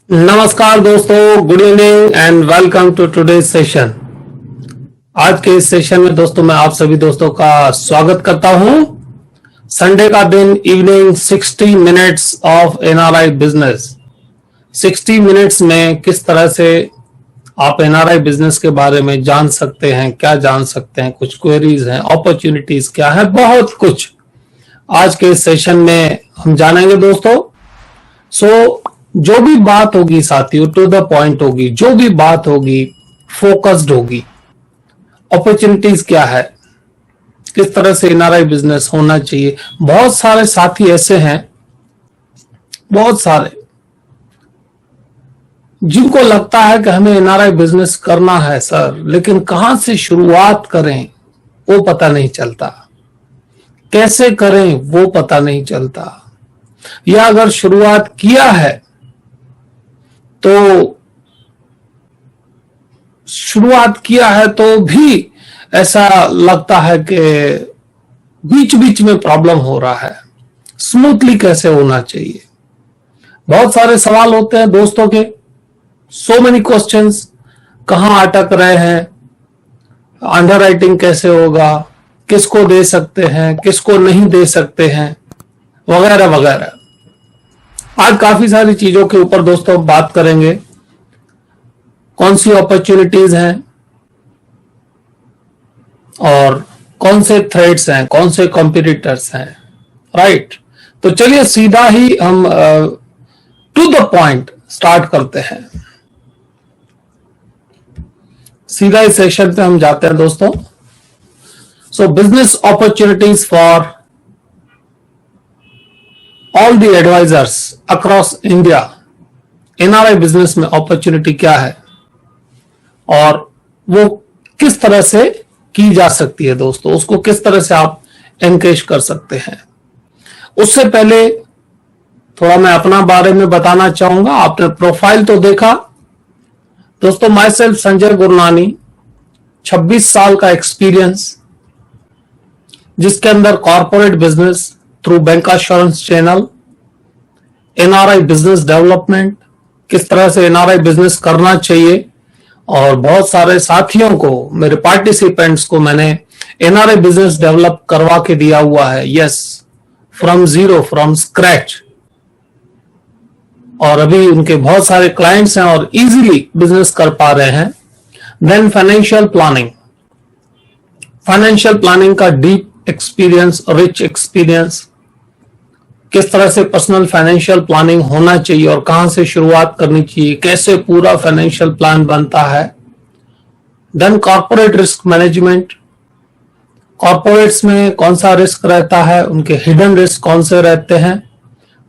नमस्कार दोस्तों, good evening and welcome to today session. आज के इस सेशन में दोस्तों मैं आप सभी दोस्तों का स्वागत करता हूं। संडे का दिन, evening, 60 minutes of NRI business. 60 minutes में किस तरह से आप एनआरआई बिजनेस के बारे में जान सकते हैं, क्या जान सकते हैं, कुछ क्वेरीज हैं, अपॉर्चुनिटीज क्या है, बहुत कुछ आज के इस सेशन में हम जानेंगे दोस्तों। जो भी बात होगी साथियों, टू द पॉइंट होगी, जो भी बात होगी फोकस्ड होगी। अपॉर्चुनिटीज क्या है, किस तरह से एनआरआई बिजनेस होना चाहिए। बहुत सारे साथी ऐसे हैं, बहुत सारे, जिनको लगता है कि हमें एनआरआई बिजनेस करना है सर, लेकिन कहां से शुरुआत करें वो पता नहीं चलता, कैसे करें वो पता नहीं चलता, या अगर शुरुआत किया है तो भी ऐसा लगता है कि बीच बीच में प्रॉब्लम हो रहा है। स्मूथली कैसे होना चाहिए, बहुत सारे सवाल होते हैं दोस्तों के, सो मेनी क्वेश्चंस। कहां अटक रहे हैं, अंडरराइटिंग कैसे होगा, किसको दे सकते हैं, किसको नहीं दे सकते हैं, वगैरह वगैरह। आज काफी सारी चीजों के ऊपर दोस्तों बात करेंगे। कौन सी अपॉर्चुनिटीज हैं और कौन से थ्रेट्स हैं, कौन से कॉम्पिटिटर्स हैं, राइट। तो चलिए सीधा ही हम टू द पॉइंट स्टार्ट करते हैं। सीधा इस सेशन पे हम जाते हैं दोस्तों। So business opportunities for all the advisors across India. NRI business में अपॉर्चुनिटी क्या है और वो किस तरह से की जा सकती है दोस्तों, उसको किस तरह से आप एनकेश कर सकते हैं। उससे पहले थोड़ा मैं अपना बारे में बताना चाहूंगा। आपने प्रोफाइल तो देखा दोस्तों। माई सेल्फ संजय गुरनानी, 26 साल का एक्सपीरियंस, जिसके अंदर corporate business through bank assurance channel, NRI business development, किस तरह से एनआरआई बिजनेस करना चाहिए, और बहुत सारे साथियों को, मेरे पार्टिसिपेंट्स को मैंने एनआरआई बिजनेस डेवलप करवा के दिया हुआ है। Yes, from zero, from scratch. और अभी उनके बहुत सारे क्लाइंट्स हैं और इजीली बिजनेस कर पा रहे हैं। Then financial planning, financial planning का डीप एक्सपीरियंस, रिच एक्सपीरियंस, किस तरह से पर्सनल फाइनेंशियल प्लानिंग होना चाहिए और कहां से शुरुआत करनी चाहिए, कैसे पूरा फाइनेंशियल प्लान बनता है। Then corporate risk management, corporates में कौन सा रिस्क रहता है, उनके हिडन रिस्क कौन से रहते हैं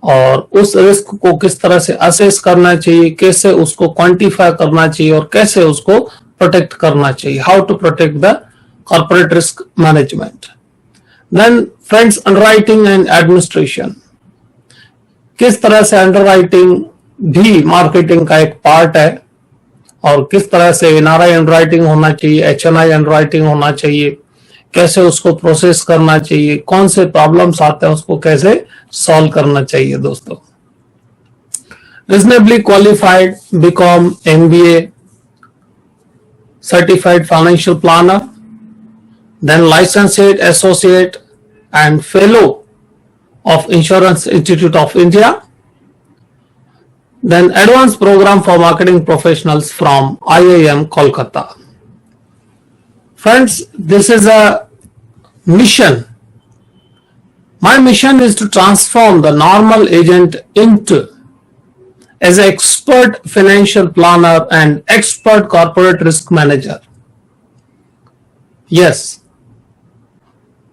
और उस रिस्क को किस तरह से असेस करना चाहिए, कैसे उसको क्वांटिफाई करना चाहिए और कैसे उसको प्रोटेक्ट करना चाहिए। How to protect the corporate risk management. Then friends, underwriting and administration, किस तरह से अंडरराइटिंग भी मार्केटिंग का एक पार्ट है और किस तरह से एनआरआई अंडरराइटिंग होना चाहिए, एचएनआई अंडरराइटिंग होना चाहिए, कैसे उसको प्रोसेस करना चाहिए, कौन से प्रॉब्लम्स आते हैं उसको कैसे सॉल्व करना चाहिए दोस्तों। Reasonably qualified, BCom, MBA, certified financial planner, then licensed associate and fellow of Insurance Institute of India, then advanced program for marketing professionals from IIM Kolkata. Friends, this is a mission. My mission is to transform the normal agent into as an expert financial planner and expert corporate risk manager. Yes,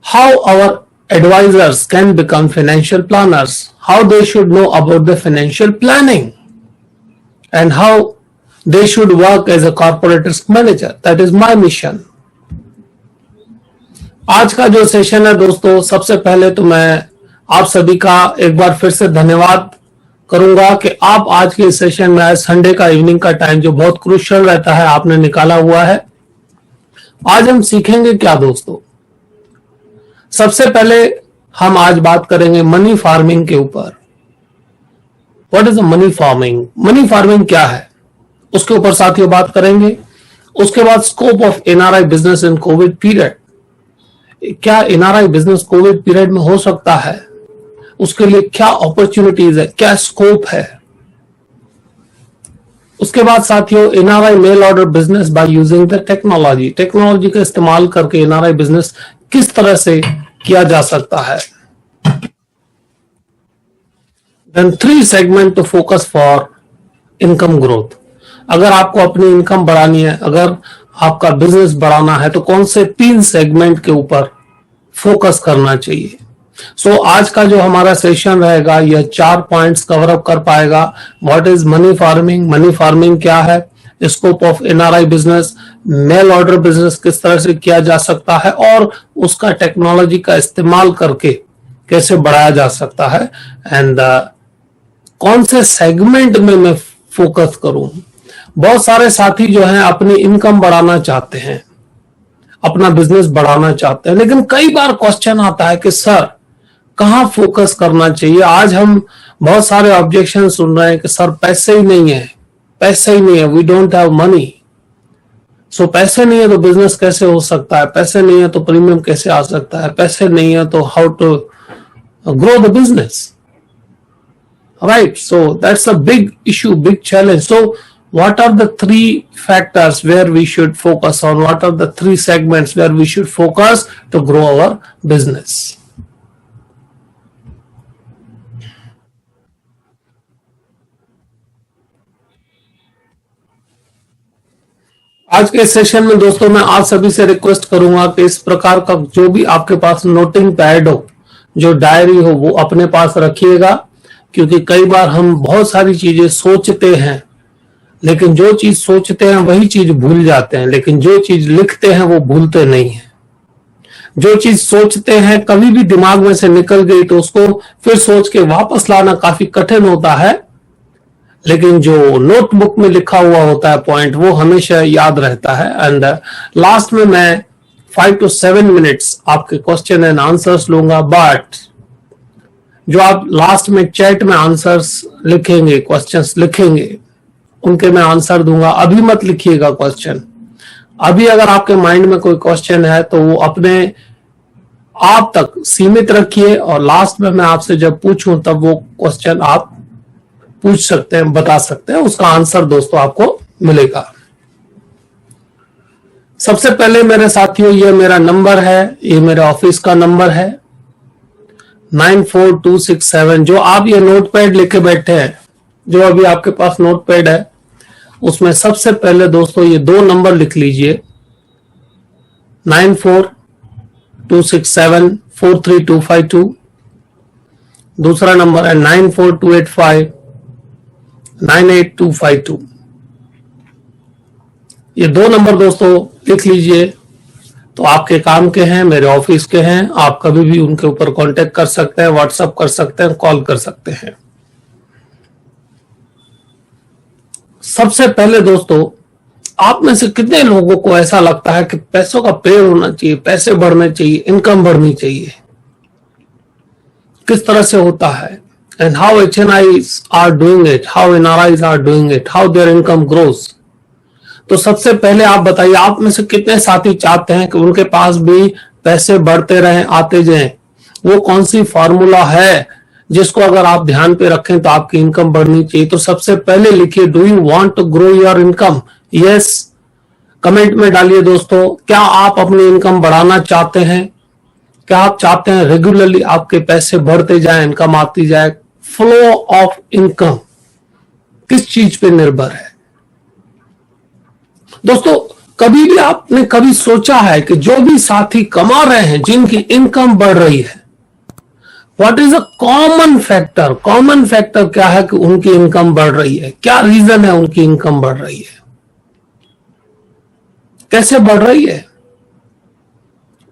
how our advisors can become financial planners, how they should know about the financial planning, and how they should work as a corporate risk manager. That is my mission. आज का जो session है दोस्तों, सबसे पहले तो मैं आप सभी का एक बार फिर से धन्यवाद करूंगा कि आप आज के सेशन में आए। संडे का इवनिंग का टाइम जो बहुत क्रूशियल रहता है आपने निकाला हुआ है। आज हम सीखेंगे क्या दोस्तों? सबसे पहले हम आज बात करेंगे मनी फार्मिंग के ऊपर। What is the money farming, money farming क्या है, उसके ऊपर साथियों बात करेंगे। उसके बाद scope of NRI business in Covid period, क्या एनआरआई बिजनेस कोविड पीरियड में हो सकता है, उसके लिए क्या अपॉर्चुनिटीज है, क्या स्कोप है। उसके बाद साथियों NRI mail order business by using the technology, technology का इस्तेमाल करके एनआरआई बिजनेस किस तरह से किया जा सकता है। Then 3 segment to focus for income growth, अगर आपको अपनी इनकम बढ़ानी है, अगर आपका बिजनेस बढ़ाना है तो कौन से 3 सेगमेंट के ऊपर फोकस करना चाहिए। सो आज का जो हमारा सेशन रहेगा यह 4 पॉइंट्स कवर अप कर पाएगा। What is money farming, money farming क्या है, scope of NRI business, mail order business किस तरह से किया जा सकता है और उसका टेक्नोलॉजी का इस्तेमाल करके कैसे बढ़ाया जा सकता है, एंड कौन से सेगमेंट में मैं फोकस करूं। बहुत सारे साथी जो हैं अपनी इनकम बढ़ाना चाहते हैं, अपना बिजनेस बढ़ाना चाहते हैं, लेकिन कई बार क्वेश्चन आता है कि सर कहां फोकस करना चाहिए। आज हम बहुत सारे ऑब्जेक्शन सुन रहे हैं कि सर पैसे ही नहीं है, पैसे ही नहीं है, वी डोंट हैव मनी। सो पैसे नहीं है तो बिजनेस कैसे हो सकता है, पैसे नहीं है तो प्रीमियम कैसे आ सकता है, पैसे नहीं है तो how to grow the business, right. So that's a big issue, big challenge. So what are the 3 factors where we should focus on, what are the 3 segments where we should focus to grow our business। आज के session में दोस्तों मैं आप सभी से request करूंगा कि इस प्रकार का जो भी आपके पास नोटिंग पैड हो, जो डायरी हो, वो अपने पास रखिएगा, क्योंकि कई बार हम बहुत सारी चीजें सोचते हैं लेकिन जो चीज सोचते हैं वही चीज भूल जाते हैं, लेकिन जो चीज लिखते हैं वो भूलते नहीं है। जो चीज सोचते हैं कभी भी दिमाग में से निकल गई तो उसको फिर सोच के वापस लाना काफी कठिन होता है, लेकिन जो नोटबुक में लिखा हुआ होता है पॉइंट वो हमेशा याद रहता है। एंड लास्ट में मैं 5 to 7 मिनट्स आपके क्वेश्चन एंड आंसर्स लूंगा, बट जो आप लास्ट में चैट में आंसर्स लिखेंगे, क्वेश्चंस लिखेंगे, उनके मैं आंसर दूंगा। अभी मत लिखिएगा क्वेश्चन, अभी अगर आपके माइंड में कोई क्वेश्चन है तो वो अपने आप तक सीमित रखिए, और लास्ट में मैं आपसे जब पूछूं तब वो क्वेश्चन आप पूछ सकते हैं, बता सकते हैं, उसका आंसर दोस्तों आपको मिलेगा। सबसे पहले मेरे साथियों ये मेरा नंबर है, ये मेरे ऑफिस का नंबर है 94267। जो आप ये नोटपैड लेके बैठे हैं, जो अभी आपके पास नोटपैड है, उसमें सबसे पहले दोस्तों ये 2 नंबर लिख लीजिए, 9426743252। दूसरा नंबर है 9428598252। ये 2 नंबर दोस्तों लिख लीजिए, तो आपके काम के हैं, मेरे ऑफिस के हैं। आप कभी भी उनके ऊपर कांटेक्ट कर सकते हैं, व्हाट्सएप कर सकते हैं, कॉल कर सकते हैं। सबसे पहले दोस्तों आप में से कितने लोगों को ऐसा लगता है कि पैसों का पेड़ होना चाहिए, पैसे बढ़ने चाहिए, इनकम बढ़नी चाहिए, किस तरह से होता है, and how HNIs are doing it, how NRIs are doing it, how their income grows. तो सबसे पहले आप बताइए, आप में से कितने साथी चाहते हैं कि उनके पास भी पैसे बढ़ते रहें, आते जाएं। वो कौन सी फॉर्मूला है जिसको अगर आप ध्यान पे रखें तो आपकी इनकम बढ़नी चाहिए। तो सबसे पहले लिखिए, do you want to grow your income? Yes, comment में डालिए दोस्तों, क्या आप अपनी इनकम बढ़ाना चाहते हैं? क्या आप चाहते हैं रेगुलरली आपके पैसे बढ़ते जाएं, इनकम आती जाए? फ्लो ऑफ इनकम किस चीज पे निर्भर है दोस्तों? कभी भी आपने कभी सोचा है कि जो भी साथी कमा रहे हैं, जिनकी इनकम बढ़ रही है, what is a common factor? Common factor क्या है कि उनकी इनकम बढ़ रही है? क्या रीजन है उनकी इनकम बढ़ रही है? कैसे बढ़ रही है?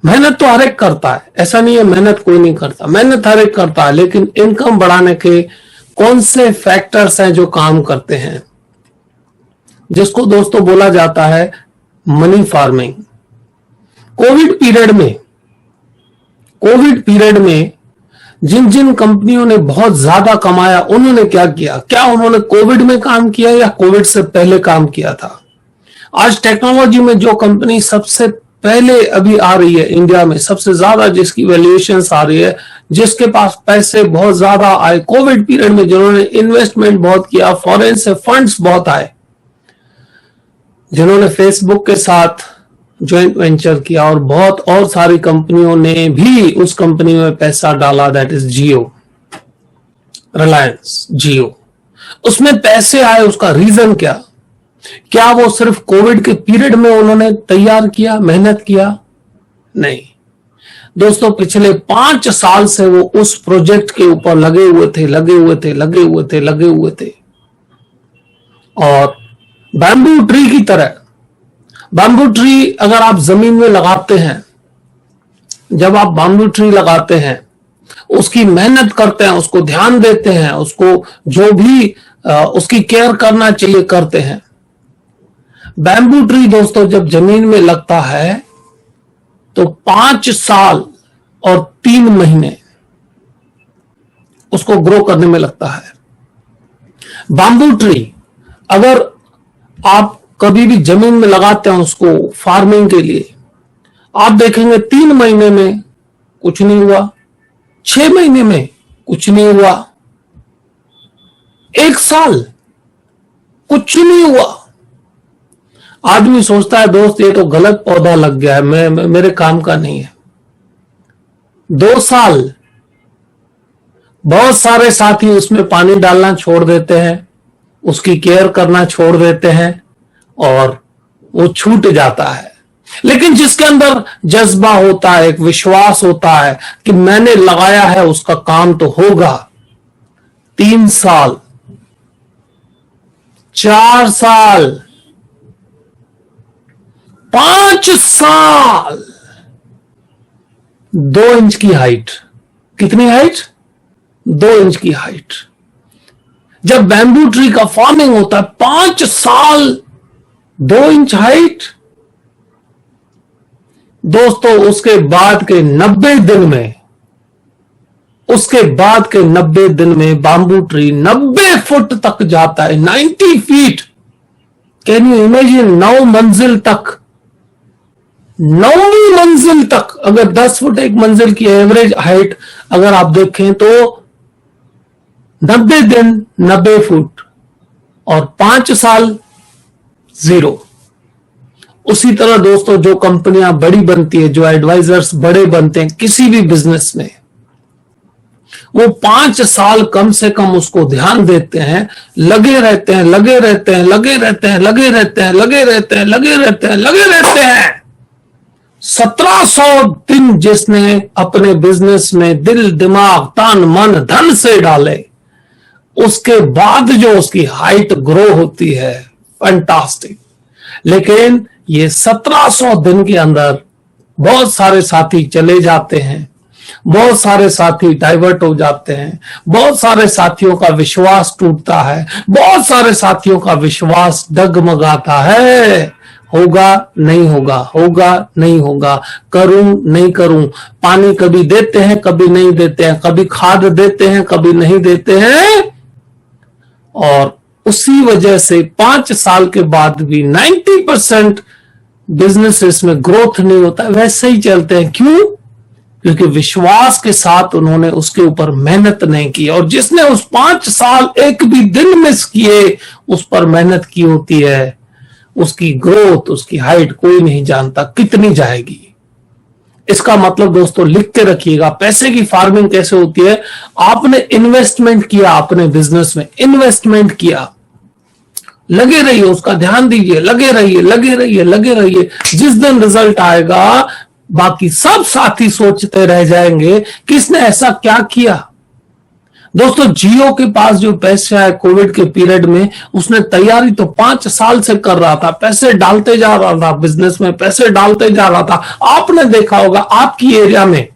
मेहनत तो हर एक करता है, ऐसा नहीं है मेहनत कोई नहीं करता, मेहनत हर एक करता है, लेकिन इनकम बढ़ाने के कौन से फैक्टर्स हैं जो काम करते हैं, जिसको दोस्तों बोला जाता है मनी फार्मिंग। कोविड पीरियड में जिन जिन कंपनियों ने बहुत ज्यादा कमाया उन्होंने क्या किया? क्या उन्होंने कोविड में काम किया या कोविड से पहले काम किया था? आज टेक्नोलॉजी में जो कंपनी सबसे पहले अभी आ रही है इंडिया में, सबसे ज्यादा जिसकी वैल्यूएशंस आ रही है, जिसके पास पैसे बहुत ज्यादा आए कोविड पीरियड में, जिन्होंने इन्वेस्टमेंट बहुत किया, फॉरेन से फंड्स बहुत आए, जिन्होंने फेसबुक के साथ ज्वाइंट वेंचर किया और बहुत और सारी कंपनियों ने भी उस कंपनी में पैसा डाला, दैट इज जियो, रिलायंस जियो। उसमें पैसे आए, उसका रीजन क्या? क्या वो सिर्फ कोविड के पीरियड में उन्होंने तैयार किया, मेहनत किया? नहीं दोस्तों, पिछले 5 साल से वो उस प्रोजेक्ट के ऊपर लगे हुए थे। और बैम्बू ट्री की तरह, बैम्बू ट्री अगर आप जमीन में लगाते हैं, जब आप बैम्बू ट्री लगाते हैं, उसकी मेहनत करते हैं, उसको ध्यान देते हैं, उसको जो भी उसकी केयर करना चाहिए करते हैं। बैम्बू ट्री दोस्तों जब जमीन में लगता है तो 5 साल और 3 महीने उसको ग्रो करने में लगता है। बैम्बू ट्री अगर आप कभी भी जमीन में लगाते हैं उसको फार्मिंग के लिए, आप देखेंगे 3 महीने में कुछ नहीं हुआ, 6 महीने में कुछ नहीं हुआ, 1 साल कुछ नहीं हुआ। आदमी सोचता है दोस्त ये तो गलत पौधा लग गया है, मेरे काम का नहीं है। 2 साल, बहुत सारे साथी उसमें पानी डालना छोड़ देते हैं, उसकी केयर करना छोड़ देते हैं और वो छूट जाता है। लेकिन जिसके अंदर जज्बा होता है, एक विश्वास होता है कि मैंने लगाया है, उसका काम तो होगा, 3 साल, 4 साल, 5 साल, 2 इंच की हाइट। कितनी हाइट? 2 इंच की हाइट। जब बैम्बू ट्री का फार्मिंग होता है, 5 साल, 2 इंच हाइट। दोस्तों उसके बाद के 90 दिन में, बैम्बू ट्री 90 फुट तक जाता है, 90 फीट। Can you imagine? 9 मंजिल तक, 9वीं मंजिल तक। अगर 10 फुट एक मंजिल की एवरेज हाइट अगर आप देखें तो 90 दिन 90 फुट और 5 साल 0। उसी तरह दोस्तों जो कंपनियां बड़ी बनती है, जो एडवाइजर्स बड़े बनते हैं किसी भी बिजनेस में, वो 5 साल कम से कम उसको ध्यान देते हैं, लगे रहते हैं। 1700 दिन जिसने अपने बिजनेस में दिल, दिमाग, तन, मन, धन से डाले, उसके बाद जो उसकी हाइट ग्रो होती है, फैंटास्टिक। लेकिन ये 1700 दिन के अंदर बहुत सारे साथी चले जाते हैं, बहुत सारे साथी डाइवर्ट हो जाते हैं, बहुत सारे साथियों का विश्वास टूटता है, बहुत सारे साथियों का विश्वास डगमगाता है। होगा नहीं होगा, होगा नहीं होगा, करूं नहीं करूं, पानी कभी देते हैं कभी नहीं देते हैं, कभी खाद देते हैं कभी नहीं देते हैं, और उसी वजह से 5 साल के बाद भी 90% बिजनेसेस में ग्रोथ नहीं होता, वैसे ही चलते हैं। क्यों? क्योंकि विश्वास के साथ उन्होंने उसके ऊपर मेहनत नहीं की, और जिसने उस 5 साल एक भी दिन मिस किए उस पर मेहनत की होती है, उसकी ग्रोथ, उसकी हाइट कोई नहीं जानता कितनी जाएगी। इसका मतलब दोस्तों लिख के रखिएगा, पैसे की फार्मिंग कैसे होती है। आपने इन्वेस्टमेंट किया, अपने बिजनेस में इन्वेस्टमेंट किया, लगे रहिए, उसका ध्यान दीजिए, लगे रहिए। जिस दिन रिजल्ट आएगा बाकी सब साथी सोचते रह जाएंगे किसने ऐसा क्या किया। दोस्तों जियो के पास जो पैसे आए कोविड के पीरियड में, उसने तैयारी तो 5 साल से कर रहा था, पैसे डालते जा रहा था, बिजनेस में पैसे डालते जा रहा था। आपने देखा होगा आपकी एरिया में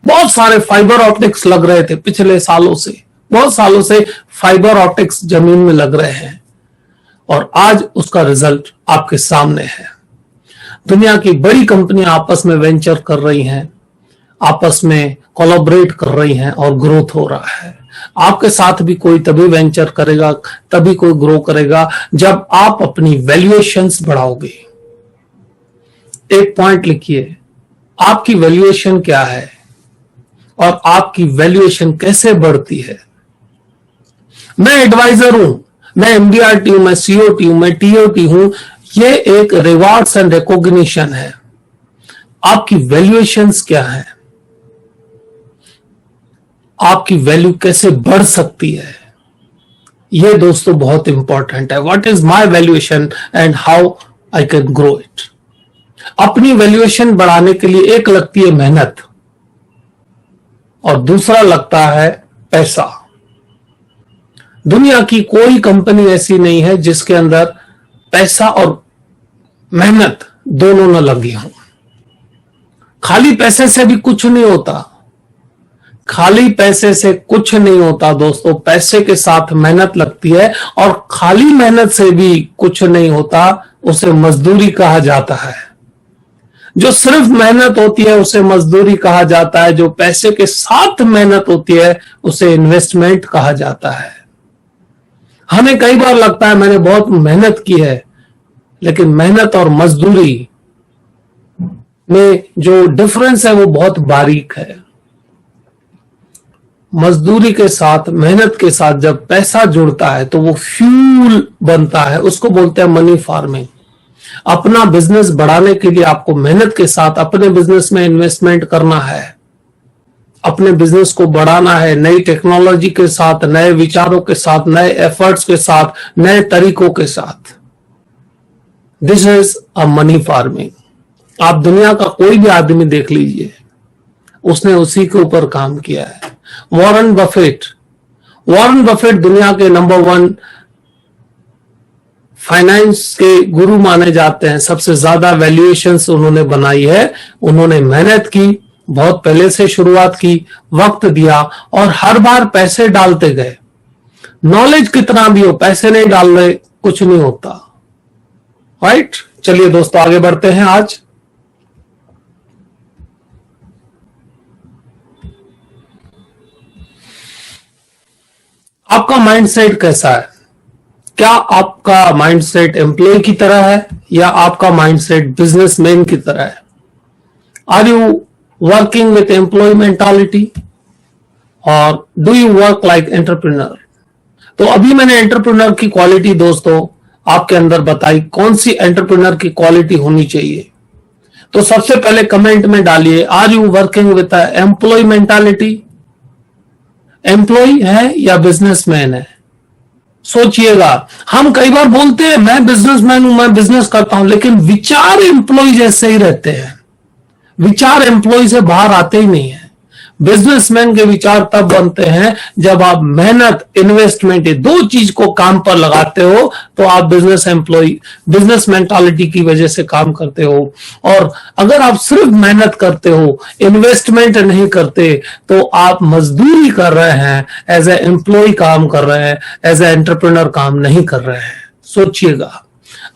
बहुत सारे फाइबर ऑप्टिक्स लग रहे थे पिछले सालों से, बहुत सालों से फाइबर ऑप्टिक्स जमीन में लग रहे हैं, और आज उसका रिजल्ट आपके सामने है। दुनिया की बड़ी कंपनियां आपस में वेंचर कर रही हैं, आपस में कोलैबोरेट कर रही हैं और ग्रोथ हो रहा है। आपके साथ भी कोई तभी वेंचर करेगा, तभी कोई ग्रो करेगा जब आप अपनी वैल्यूएशंस बढ़ाओगे। एक पॉइंट लिखिए, आपकी वैल्यूएशन क्या है और आपकी वैल्यूएशन कैसे बढ़ती है। मैं एडवाइजर हूं, मैं एमडीआरटी हूं, मैं सीओटी हूं, मैं टीओटी हूं, ये एक रिवार्ड्स एंड रिकॉग्निशन है। आपकी वैल्यूएशंस क्या है, आपकी वैल्यू कैसे बढ़ सकती है, ये दोस्तों बहुत इंपॉर्टेंट है। What is my valuation and how I can grow it. अपनी वैल्यूएशन बढ़ाने के लिए एक लगती है मेहनत और दूसरा लगता है पैसा। दुनिया की कोई कंपनी ऐसी नहीं है जिसके अंदर पैसा और मेहनत दोनों न लगी हों। खाली पैसे से भी कुछ नहीं होता, खाली पैसे से कुछ नहीं होता दोस्तों, पैसे के साथ मेहनत लगती है और खाली मेहनत से भी कुछ नहीं होता, उसे मजदूरी कहा जाता है। जो सिर्फ मेहनत होती है उसे मजदूरी कहा जाता है, जो पैसे के साथ मेहनत होती है उसे इन्वेस्टमेंट कहा जाता है। हमें कई बार लगता है मैंने बहुत मेहनत की है, लेकिन मेहनत और मजदूरी में जो डिफरेंस है वो बहुत बारीक है। मजदूरी के साथ, मेहनत के साथ जब पैसा जुड़ता है तो वो फ्यूल बनता है, उसको बोलते हैं मनी फार्मिंग। अपना बिजनेस बढ़ाने के लिए आपको मेहनत के साथ अपने बिजनेस में इन्वेस्टमेंट करना है, अपने बिजनेस को बढ़ाना है, नई टेक्नोलॉजी के साथ, नए विचारों के साथ, नए एफर्ट्स के साथ, नए तरीकों के साथ। This is a money farming. आप दुनिया का कोई भी आदमी देख लीजिए, उसने उसी के ऊपर काम किया है। वॉरेन बफेट दुनिया के नंबर 1 फाइनेंस के गुरु माने जाते हैं। सबसे ज्यादा वैल्यूएशंस उन्होंने बनाई है। उन्होंने मेहनत की, बहुत पहले से शुरुआत की, वक्त दिया और हर बार पैसे डालते गए। नॉलेज कितना भी हो, पैसे नहीं डाल रहे कुछ नहीं होता। राइट, चलिए दोस्तों आगे बढ़ते हैं। आज आपका माइंडसेट कैसा है? क्या आपका माइंडसेट एम्प्लॉय की तरह है या आपका माइंडसेट बिजनेसमैन की तरह है? Are you working with employ mentality और do you work like entrepreneur? तो अभी मैंने एंटरप्रेन्योर की क्वालिटी दोस्तों आपके अंदर बताई, कौन सी एंटरप्रेन्योर की क्वालिटी होनी चाहिए। तो सबसे पहले कमेंट में डालिए, are you working with employ mentality? Employ है या बिजनेसमैन है? सोचिएगा। हम कई बार बोलते हैं मैं बिजनेसमैन हूं, मैं बिजनेस करता हूं, लेकिन विचार एम्प्लॉय जैसे ही रहते हैं। विचार एम्प्लॉय से बाहर आते ही नहीं है। बिजनेसमैन के विचार तब बनते हैं जब आप मेहनत, इन्वेस्टमेंट, ये दो चीज को काम पर लगाते हो तो आप बिजनेस मेंटालिटी की वजह से काम करते हो। और अगर आप सिर्फ मेहनत करते हो, इन्वेस्टमेंट नहीं करते, तो आप मजदूरी कर रहे हैं, एज ए एम्प्लॉय काम कर रहे हैं, एज ए एंटरप्रेन्योर काम नहीं कर रहे हैं। सोचिएगा,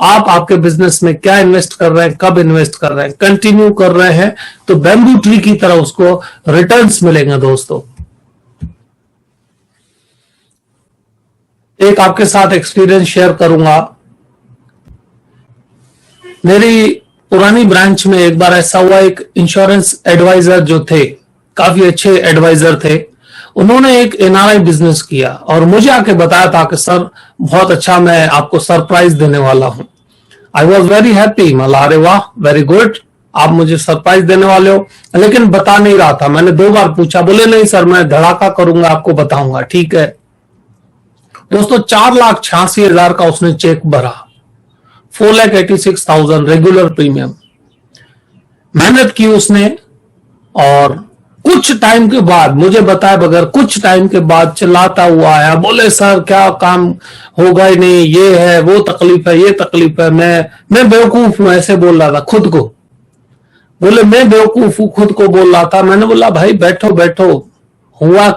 आप आपके बिजनेस में क्या इन्वेस्ट कर रहे हैं, कब इन्वेस्ट कर रहे हैं। कंटिन्यू कर रहे हैं तो बैम्बू ट्री की तरह उसको रिटर्न्स मिलेंगे दोस्तों। एक आपके साथ एक्सपीरियंस शेयर करूंगा। मेरी पुरानी ब्रांच में एक बार ऐसा हुआ, एक इंश्योरेंस एडवाइजर जो थे, काफी अच्छे एडवाइजर थे, उन्होंने एक एनआरआई बिजनेस किया और मुझे आके बताया था कि सर बहुत अच्छा, मैं आपको सरप्राइज देने वाला हूं। I was very happy. मतलब अरे वाह, वेरी गुड, आप मुझे सरप्राइज देने वाले हो, लेकिन बता नहीं रहा था। मैंने 2 बार पूछा, बोले नहीं सर मैं धड़ाका करूंगा, आपको बताऊंगा। ठीक है दोस्तों, 4,86,000 का उसने चेक भरा, 4,86,000 रेगुलर प्रीमियम। मेहनत की उसने और कुछ टाइम के बाद, मुझे बताए बगैर कुछ टाइम के बाद चिल्लाता हुआ आया, बोले सर क्या काम होगा ही नहीं, ये है वो तकलीफ है, ये तकलीफ है, मैं बेवकूफ हूं, ऐसे बोल रहा था खुद को। बोले मैं बेवकूफ हूं, खुद को बोल रहा था। मैंने बोला भाई बैठो बैठो, हुआ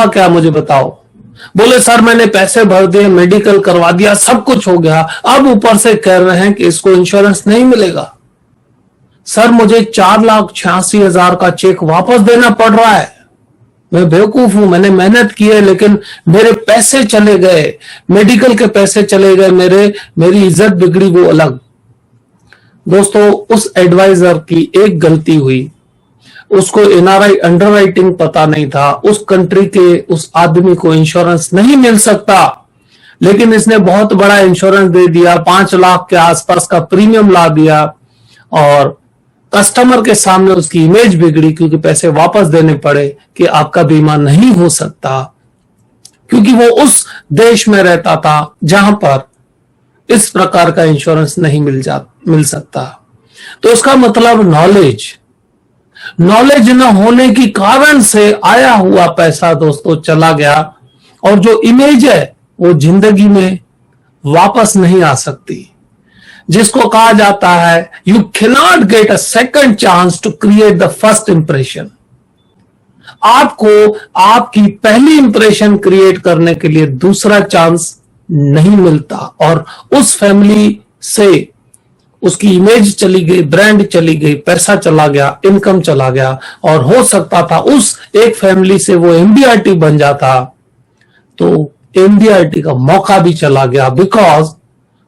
क्या मुझे बताओ। बोले सर मैंने पैसे भर दिए, मेडिकल करवा दिया, सब कुछ हो गया, अब ऊपर से कह रहे हैं कि इसको इंश्योरेंस नहीं मिलेगा। सर मुझे 4,86,000 का चेक वापस देना पड़ रहा है, मैं बेवकूफ हूं, मैंने मेहनत की है लेकिन मेरे पैसे चले गए, मेडिकल के पैसे चले गए, मेरी इज्जत बिगड़ी, वो अलग। दोस्तों उस एडवाइजर की एक गलती हुई, उसको एनआरआई अंडरराइटिंग पता नहीं था, उस कंट्री के उस आदमी को इंश्योरेंस नहीं मिल सकता, लेकिन इसने बहुत बड़ा इंश्योरेंस दे दिया, 5 लाख के आसपास का प्रीमियम ला दिया और कस्टमर के सामने उसकी इमेज बिगड़ी, क्योंकि पैसे वापस देने पड़े कि आपका बीमा नहीं हो सकता, क्योंकि वो उस देश में रहता था जहां पर इस प्रकार का इंश्योरेंस नहीं मिल सकता। तो उसका मतलब नॉलेज न होने की कारण से आया हुआ पैसा दोस्तों चला गया, और जो इमेज है वो जिंदगी में वापस नहीं आ सकती, जिसको कहा जाता है you cannot get a second chance to create the first impression. आपको आपकी पहली इंप्रेशन क्रिएट करने के लिए दूसरा चांस नहीं मिलता, और उस फैमिली से उसकी इमेज चली गई, ब्रांड चली गई, पैसा चला गया, इनकम चला गया, और हो सकता था उस एक फैमिली से वो एमडीआरटी बन जाता, तो एमडीआरटी का मौका भी चला गया। बिकॉज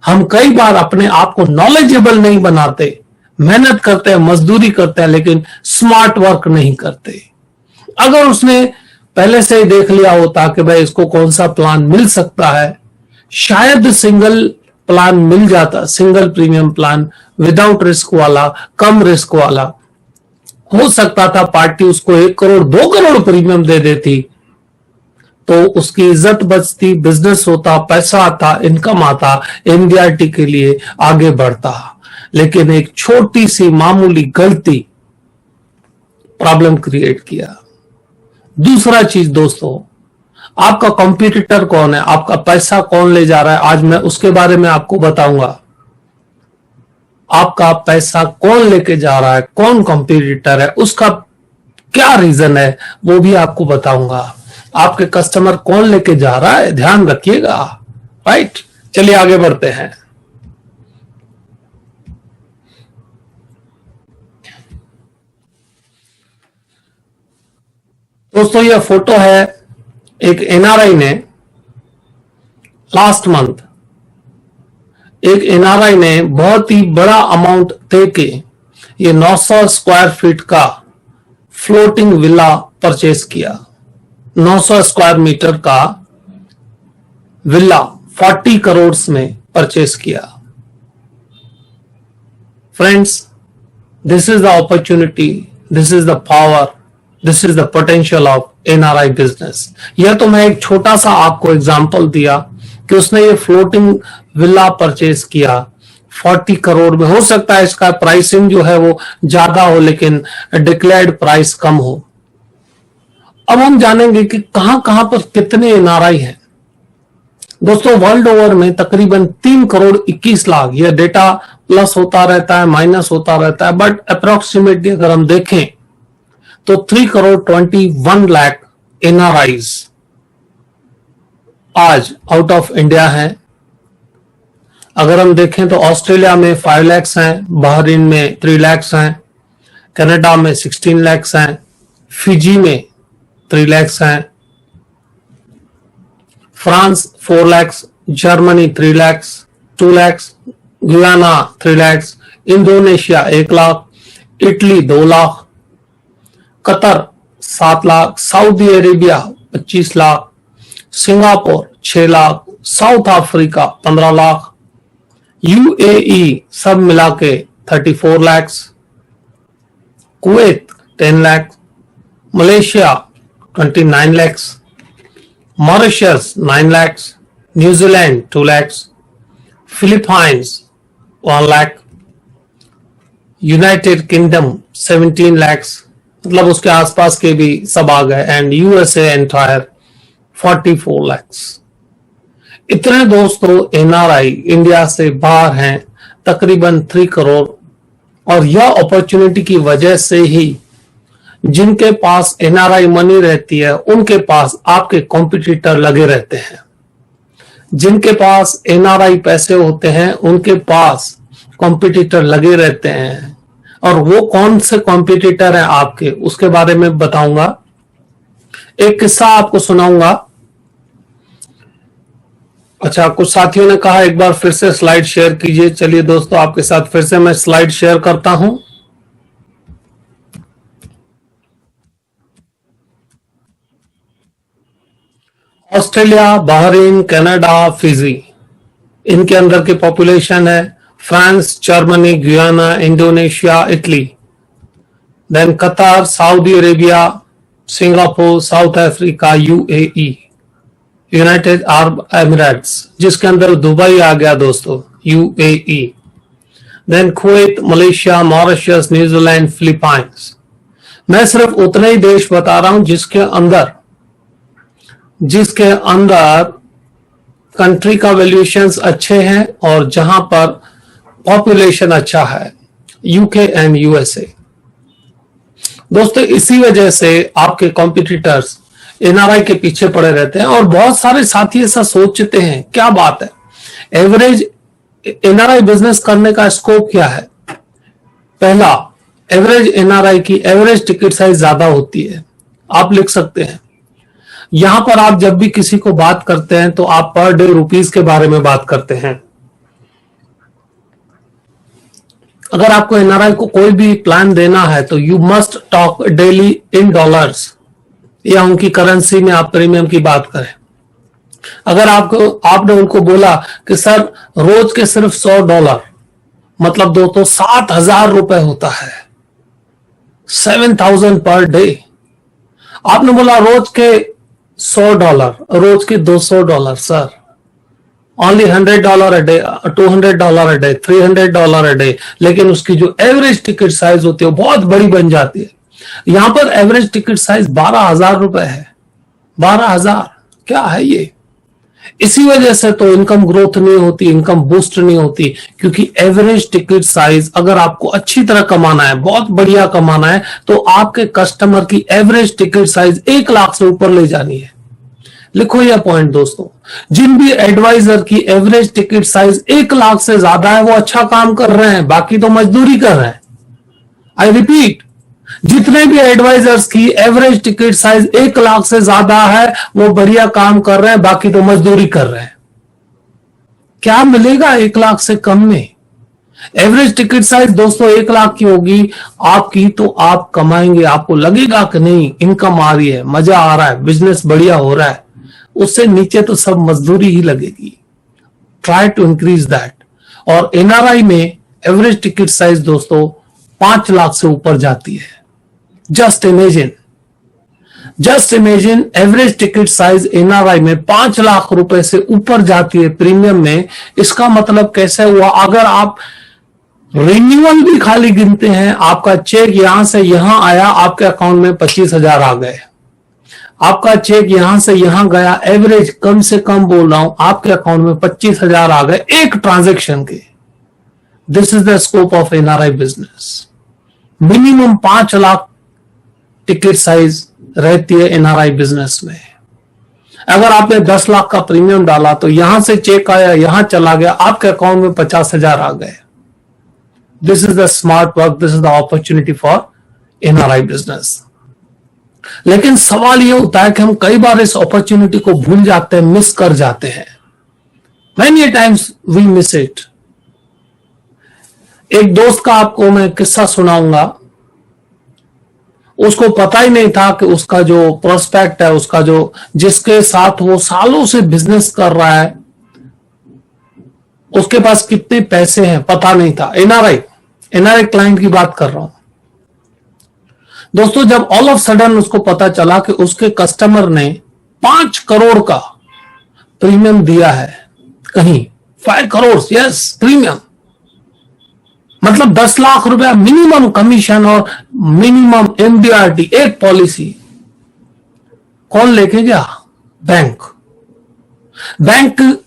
हम कई बार अपने आप को नॉलेजेबल नहीं बनाते, मेहनत करते हैं, मजदूरी करते हैं, लेकिन स्मार्ट वर्क नहीं करते। अगर उसने पहले से ही देख लिया होता कि भाई इसको कौन सा प्लान मिल सकता है, शायद सिंगल प्लान मिल जाता, single premium plan without risk वाला, कम रिस्क वाला, हो सकता था पार्टी उसको 1 करोड़ 2 करोड़ प्रीमियम दे देती, तो उसकी इज्जत बचती, बिजनेस होता, पैसा आता, इनकम आता, एनडीआरटी के लिए आगे बढ़ता। लेकिन एक छोटी सी मामूली गलती प्रॉब्लम क्रिएट किया। दूसरा चीज दोस्तों, आपका कॉम्पिटिटर कौन है, आपका पैसा कौन ले जा रहा है, आज मैं उसके बारे में आपको बताऊंगा। आपका पैसा कौन लेके जा रहा है, कौन कॉम्पिटिटर है, उसका क्या रीजन है, वो भी आपको बताऊंगा। आपके कस्टमर कौन लेके जा रहा है, ध्यान रखिएगा। राइट, चलिए आगे बढ़ते हैं। दोस्तों यह फोटो है, एक एनआरआई ने लास्ट मंथ, एक एनआरआई ने बहुत ही बड़ा अमाउंट दे के ये 900 स्क्वायर फीट का फ्लोटिंग विला परचेज किया। 900 स्क्वायर मीटर का विला 40 करोड़ में परचेज किया। Friends, this is the opportunity, this is the power, this is the potential of NRI business. यह तो मैं एक छोटा सा आपको एग्जांपल दिया कि उसने ये फ्लोटिंग विला परचेज किया 40 करोड़ में। हो सकता है इसका प्राइसिंग जो है वो ज्यादा हो, लेकिन डिक्लेयर्ड प्राइस कम हो। अब हम जानेंगे कि कहां कहां पर कितने एनआरआई हैं। दोस्तों वर्ल्ड ओवर में तकरीबन 3 करोड़ 21 लाख, यह डेटा प्लस होता रहता है, माइनस होता रहता है, बट अप्रोक्सीमेटली अगर हम देखें तो 3 करोड़ 21 लाख एनआरआईज आज आउट ऑफ इंडिया हैं। अगर हम देखें तो ऑस्ट्रेलिया में 5 लाख हैं, बहरीन में 3 लाख हैं, कनाडा में 16 लाख हैं, फिजी में 3 लाख हैं, France 4 lakh, Germany 3 lakh, 2 lakh, Guyana 3 lakh, Indonesia 1 lakh, Italy 2 lakh, Qatar 7 lakh, Saudi Arabia 25 lakh, Singapore 6 lakh, south Africa 15 lakh, UAE सब मिला के 34 lakh, Kuwait 10 lakh, Malaysia 29 lakh, Mauritius 9 lakh, New Zealand 2 lakh, Philippines 1 lakh, United kingdom 17 lakh, मतलब उसके आसपास के भी सब आ गए, एंड यूएसए एंटायर 44 लाख। इतने दोस्तों एनआरआई इंडिया से बाहर हैं, तकरीबन 3 करोड़। और यह अपॉर्चुनिटी की वजह से ही जिनके पास एनआरआई मनी रहती है उनके पास आपके कॉम्पिटिटर लगे रहते हैं। जिनके पास एनआरआई पैसे होते हैं उनके पास कॉम्पिटिटर लगे रहते हैं। और वो कौन से कॉम्पिटिटर हैं आपके, उसके बारे में बताऊंगा। एक किस्सा आपको सुनाऊंगा। अच्छा, कुछ साथियों ने कहा एक बार फिर से स्लाइड शेयर कीजिए। चलिए दोस्तों, आपके साथ फिर से मैं स्लाइड शेयर करता हूं। ऑस्ट्रेलिया, बहरीन, कनाडा, फिजी, इनके अंदर की पॉपुलेशन है। France, Germany, Guyana, Indonesia, Italy, then Qatar, Saudi Arabia, Singapore, South Africa, UAE, United Arab Emirates, जिसके अंदर दुबई आ गया दोस्तों, UAE, then Kuwait, Malaysia, Mauritius, New Zealand, Philippines. मैं सिर्फ उतने ही देश बता रहा हूं जिसके अंदर कंट्री का वैल्यूएशंस अच्छे हैं और जहां पर पॉपुलेशन अच्छा है, यूके एंड यूएसए। दोस्तों, इसी वजह से आपके कॉम्पिटिटर्स एनआरआई के पीछे पड़े रहते हैं और बहुत सारे साथी ऐसा सोचते हैं। क्या बात है, एवरेज एनआरआई बिजनेस करने का स्कोप क्या है? पहला, एवरेज एनआरआई की एवरेज टिकट साइज ज्यादा होती है। आप लिख सकते हैं। यहां पर आप जब भी किसी को बात करते हैं तो आप पर डे रुपीस के बारे में बात करते हैं। अगर आपको एनआरआई को कोई भी प्लान देना है तो you must talk daily in dollars या उनकी करेंसी में आप प्रीमियम की बात करें। अगर आपने उनको बोला कि सर रोज के सिर्फ $100, मतलब दोस्तों 7,000 रुपए होता है, 7,000 पर डे। आपने बोला रोज के $100, रोज के $200, sir only $100 a day, $200 a day, $300 a day, लेकिन उसकी जो एवरेज टिकट साइज होती है वो बहुत बड़ी बन जाती है। यहां पर एवरेज टिकट साइज 12,000 रुपए है। 12,000 क्या है ये? इसी वजह से तो इनकम ग्रोथ नहीं होती, इनकम बूस्ट नहीं होती, क्योंकि एवरेज टिकट साइज अगर आपको अच्छी तरह कमाना है, बहुत बढ़िया कमाना है, तो आपके कस्टमर की एवरेज टिकट साइज 1 लाख से ऊपर ले जानी है। लिखो यह पॉइंट दोस्तों, जिन भी एडवाइजर की एवरेज टिकट साइज 1 लाख से ज्यादा है वो अच्छा काम कर रहे हैं, बाकी तो मजदूरी कर रहे हैं। आई रिपीट, जितने भी एडवाइजर्स की एवरेज टिकट साइज 1 लाख से ज्यादा है वो बढ़िया काम कर रहे हैं, बाकी तो मजदूरी कर रहे हैं। क्या मिलेगा 1 लाख से कम में? एवरेज टिकट साइज दोस्तों 1 लाख की होगी आपकी, तो आप कमाएंगे, आपको लगेगा कि नहीं इनकम आ रही है, मजा आ रहा है, बिजनेस बढ़िया हो रहा है। उससे नीचे तो सब मजदूरी ही लगेगी। Try to increase that. और एनआरआई में एवरेज टिकट साइज दोस्तों 5 लाख से ऊपर जाती है। Just imagine average ticket size NRI में 5 लाख रुपए से ऊपर जाती है प्रीमियम में। इसका मतलब कैसे हुआ? अगर आप रिन्यूअल भी खाली गिनते हैं, आपका चेक यहां से यहां आया, आपके अकाउंट में 25,000 आ गए। आपका चेक यहां से यहां गया, एवरेज कम से कम बोल रहा हूं, आपके अकाउंट में 25,000 आ गए एक ट्रांजैक्शन के। This is the scope of NRI business. Minimum 5 lakh ticket size रहती है एनआरआई बिजनेस में। अगर आपने 10 लाख का प्रीमियम डाला तो यहां से चेक आया, यहां चला गया, आपके अकाउंट में 50,000 आ गए। This is the smart work, this is the opportunity for NRI business. लेकिन सवाल यह होता है कि हम कई बार इस अपॉर्चुनिटी को भूल जाते हैं, मिस कर जाते हैं। Many times we miss it। एक दोस्त का आपको मैं किस्सा सुनाऊंगा। उसको पता ही नहीं था कि उसका जो प्रोस्पेक्ट है, उसका जो जिसके साथ वो सालों से बिजनेस कर रहा है, उसके पास कितने पैसे हैं पता नहीं था। एनआरआई क्लाइंट की बात कर रहा हूं दोस्तों। जब ऑल ऑफ सडन उसको पता चला कि उसके कस्टमर ने 5 करोड़ का प्रीमियम दिया है कहीं, 5 करोड़ यस प्रीमियम, मतलब 10 लाख रुपया मिनिमम कमीशन और मिनिमम एमडीआरटी, एक पॉलिसी। कौन लेके गया? बैंक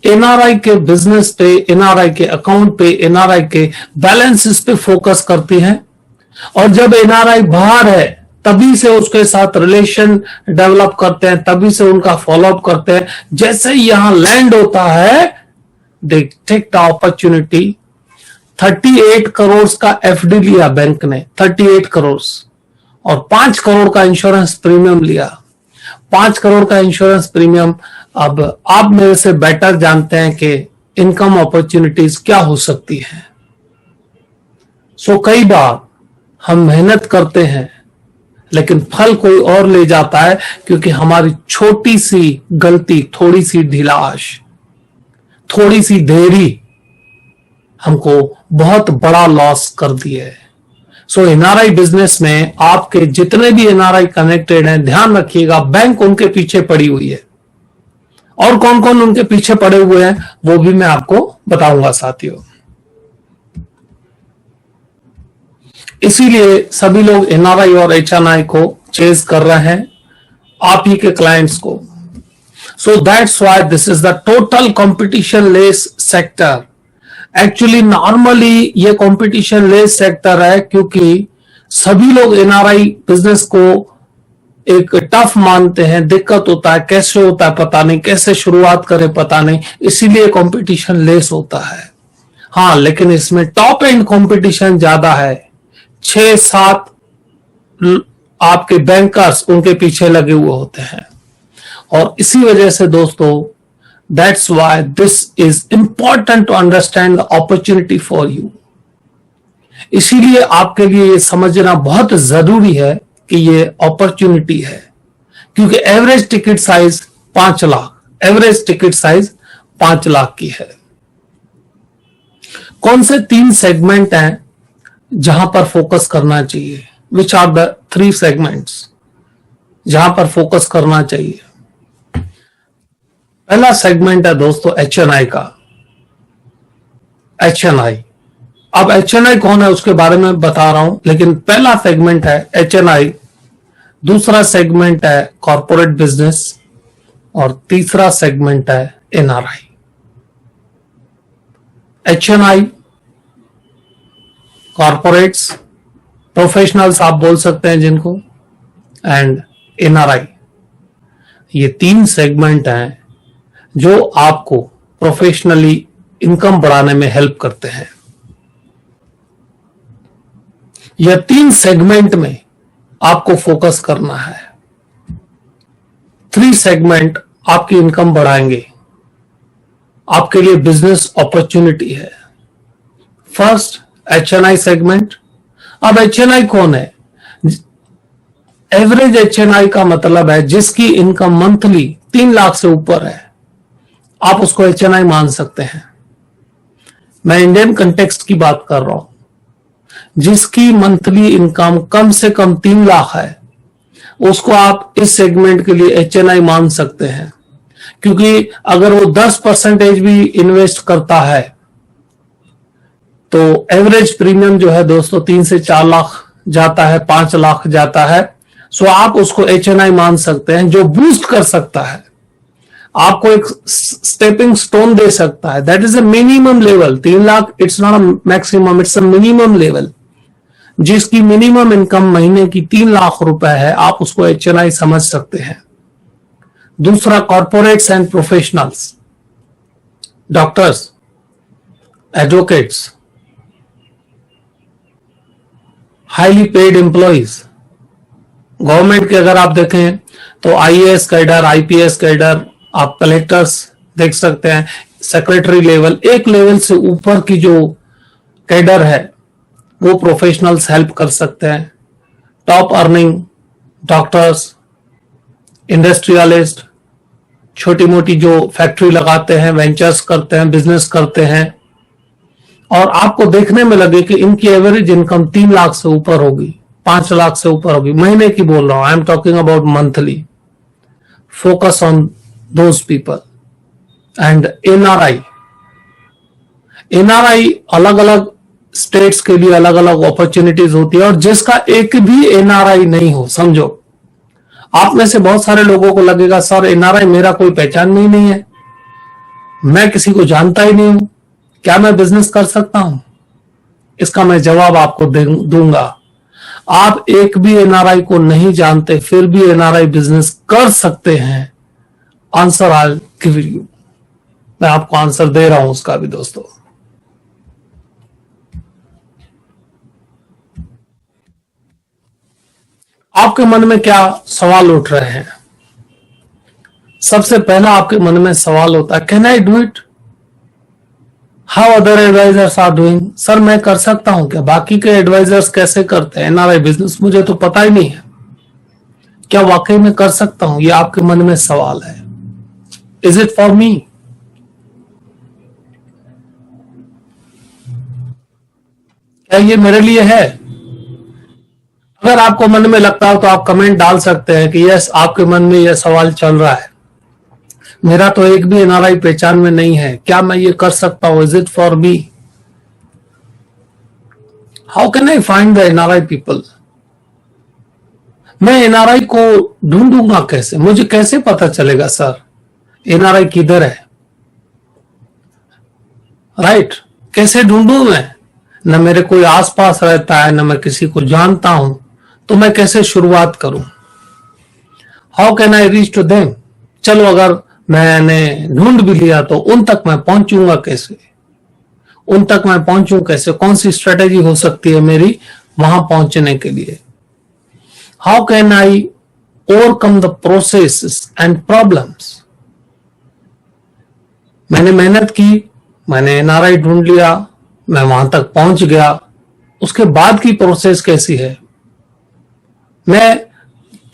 एनआरआई के बिजनेस पे, एनआरआई के अकाउंट पे, एनआरआई के बैलेंसेस पे फोकस करती है। और जब एनआरआई बाहर है तभी से उसके साथ रिलेशन डेवलप करते हैं, तभी से उनका फॉलोअप करते हैं। जैसे ही यहां लैंड होता है, they take the opportunity 38 crore का एफडी लिया बैंक ने, 38 करोड़, और 5 करोड़ का इंश्योरेंस प्रीमियम लिया। 5 करोड़ का इंश्योरेंस प्रीमियम, अब आप मेरे से बेटर जानते हैं कि इनकम अपॉर्चुनिटीज क्या हो सकती हैं। कई बार हम मेहनत करते हैं लेकिन फल कोई और ले जाता है, क्योंकि हमारी छोटी सी गलती, थोड़ी सी ढिलाश, थोड़ी सी देरी हमको बहुत बड़ा लॉस कर दिए है। एनआरआई बिजनेस में आपके जितने भी एनआरआई कनेक्टेड हैं, ध्यान रखिएगा, बैंक उनके पीछे पड़ी हुई है, और कौन कौन उनके पीछे पड़े हुए हैं वो भी मैं आपको बताऊंगा साथियों। इसीलिए सभी लोग एनआरआई और एचएनआई को चेज कर रहे हैं, आप ही के क्लाइंट्स को। So that's why this is the total competition less sector. Actually normally ये कंपटीशन लेस सेक्टर है, क्योंकि सभी लोग एनआरआई बिजनेस को एक टफ मानते हैं, दिक्कत होता है, कैसे होता है पता नहीं, कैसे शुरुआत करें पता नहीं, इसीलिए कंपटीशन लेस होता है। हाँ, लेकिन इसमें टॉप एंड कंपटीशन ज्यादा है, 6-7 आपके बैंकर्स उनके पीछे लगे हुए होते हैं। और इसी वजह से दोस्तों, that's why this is important to understand the opportunity for you। इसीलिए आपके लिए ये समझना बहुत जरूरी है कि ये अपॉर्चुनिटी है, क्योंकि average ticket size 5 lakh, average ticket size 5 lakh की है। कौन से 3 सेगमेंट हैं जहां पर फोकस करना चाहिए? विच आर द 3 सेगमेंट्स जहां पर फोकस करना चाहिए? पहला सेगमेंट है दोस्तों एचएनआई का। एचएनआई, अब एचएनआई कौन है उसके बारे में बता रहा हूं, लेकिन पहला सेगमेंट है एचएनआई, दूसरा सेगमेंट है कॉर्पोरेट बिजनेस, और तीसरा सेगमेंट है एनआरआई। एचएनआई, कॉर्पोरेट्स, प्रोफेशनल्स आप बोल सकते हैं जिनको, एंड एनआरआई, ये 3 सेगमेंट हैं जो आपको प्रोफेशनली इनकम बढ़ाने में हेल्प करते हैं। यह 3 सेगमेंट में आपको फोकस करना है। 3 सेगमेंट आपकी इनकम बढ़ाएंगे, आपके लिए बिजनेस अपॉर्चुनिटी है। First, HNI segment. अब एचएनआई कौन है? एवरेज एचएनआई का मतलब है जिसकी इनकम मंथली 3 लाख से ऊपर है, आप उसको एचएनआई मान सकते हैं। मैं इंडियन कंटेक्स्ट की बात कर रहा हूं। जिसकी मंथली इनकम कम से कम 3 लाख है, उसको आप इस सेगमेंट के लिए एचएनआई मान सकते हैं, क्योंकि अगर वो 10% भी इन्वेस्ट करता है तो एवरेज प्रीमियम जो है दोस्तों 3 से 4 लाख जाता है, 5 लाख जाता है। सो आप उसको एचएनआई मान सकते हैं, जो बूस्ट कर सकता है, आपको एक स्टेपिंग स्टोन दे सकता है। That is a minimum level. 3 lakh it's not a maximum, it's a minimum level. जिसकी मिनिमम इनकम महीने की 3 लाख रुपए है, आप उसको एचएनआई समझ सकते हैं। दूसरा, corporates and professionals, doctors, advocates, highly paid employees. Government के अगर आप देखें तो आईएएस कैडर, आईपीएस कैडर, आप कलेक्टर्स देख सकते हैं, सेक्रेटरी लेवल, एक लेवल से ऊपर की जो कैडर है वो प्रोफेशनल्स हेल्प कर सकते हैं। टॉप अर्निंग डॉक्टर्स, इंडस्ट्रियलिस्ट, छोटी मोटी जो फैक्ट्री लगाते हैं, वेंचर्स करते हैं, बिजनेस करते हैं, और आपको देखने में लगे कि इनकी एवरेज इनकम 3 लाख से ऊपर होगी, 5 लाख से ऊपर होगी, महीने की बोल रहा हूं, I am talking about monthly. Focus on those people। and NRI अलग अलग स्टेट्स के लिए अलग अलग अपॉर्चुनिटीज होती है, और जिसका एक भी एनआरआई नहीं हो, समझो आप में से बहुत सारे लोगों को लगेगा सर एनआरआई मेरा कोई पहचान में ही नहीं है, मैं किसी को जानता ही नहीं हूं, क्या मैं बिजनेस कर सकता हूं? इसका मैं जवाब आपको दूंगा। आप एक भी एनआरआई को नहीं जानते फिर भी एनआरआई बिजनेस कर सकते हैं। आंसर आई गिव यू, मैं आपको आंसर दे रहा हूं उसका भी दोस्तों। आपके मन में क्या सवाल उठ रहे हैं? सबसे पहला आपके मन में सवाल होता है, can I do it? How other advisors are doing? Sir मैं कर सकता हूं क्या? बाकी के एडवाइजर्स कैसे करते हैं एनआरआई बिजनेस, मुझे तो पता ही नहीं है। क्या वाकई में कर सकता हूं? ये आपके मन में सवाल है। Is it for me? क्या ये मेरे लिए है? अगर आपको मन में लगता हो तो आप कमेंट डाल सकते हैं कि यस, आपके मन में यह सवाल चल रहा है, मेरा तो एक भी एनआरआई पहचान में नहीं है, क्या मैं ये कर सकता हूं? Is it for me? How can I find the NRI people? मैं एनआरआई को ढूंढूंगा कैसे? मुझे कैसे पता चलेगा सर एनआरआई किधर है? राइट, कैसे ढूंढूं मैं? न मेरे कोई आसपास रहता है, न मैं किसी को जानता हूं, तो मैं कैसे शुरुआत करूं? How can I reach to them? चलो अगर मैंने ढूंढ भी लिया तो उन तक मैं पहुंचूंगा कैसे? उन तक मैं पहुंचूं कैसे? कौन सी स्ट्रेटेजी हो सकती है मेरी वहां पहुंचने के लिए? How can I overcome the process and problems? मैंने मेहनत की, मैंने एनआरआई ढूंढ लिया, मैं वहां तक पहुंच गया, उसके बाद की प्रोसेस कैसी है? मैं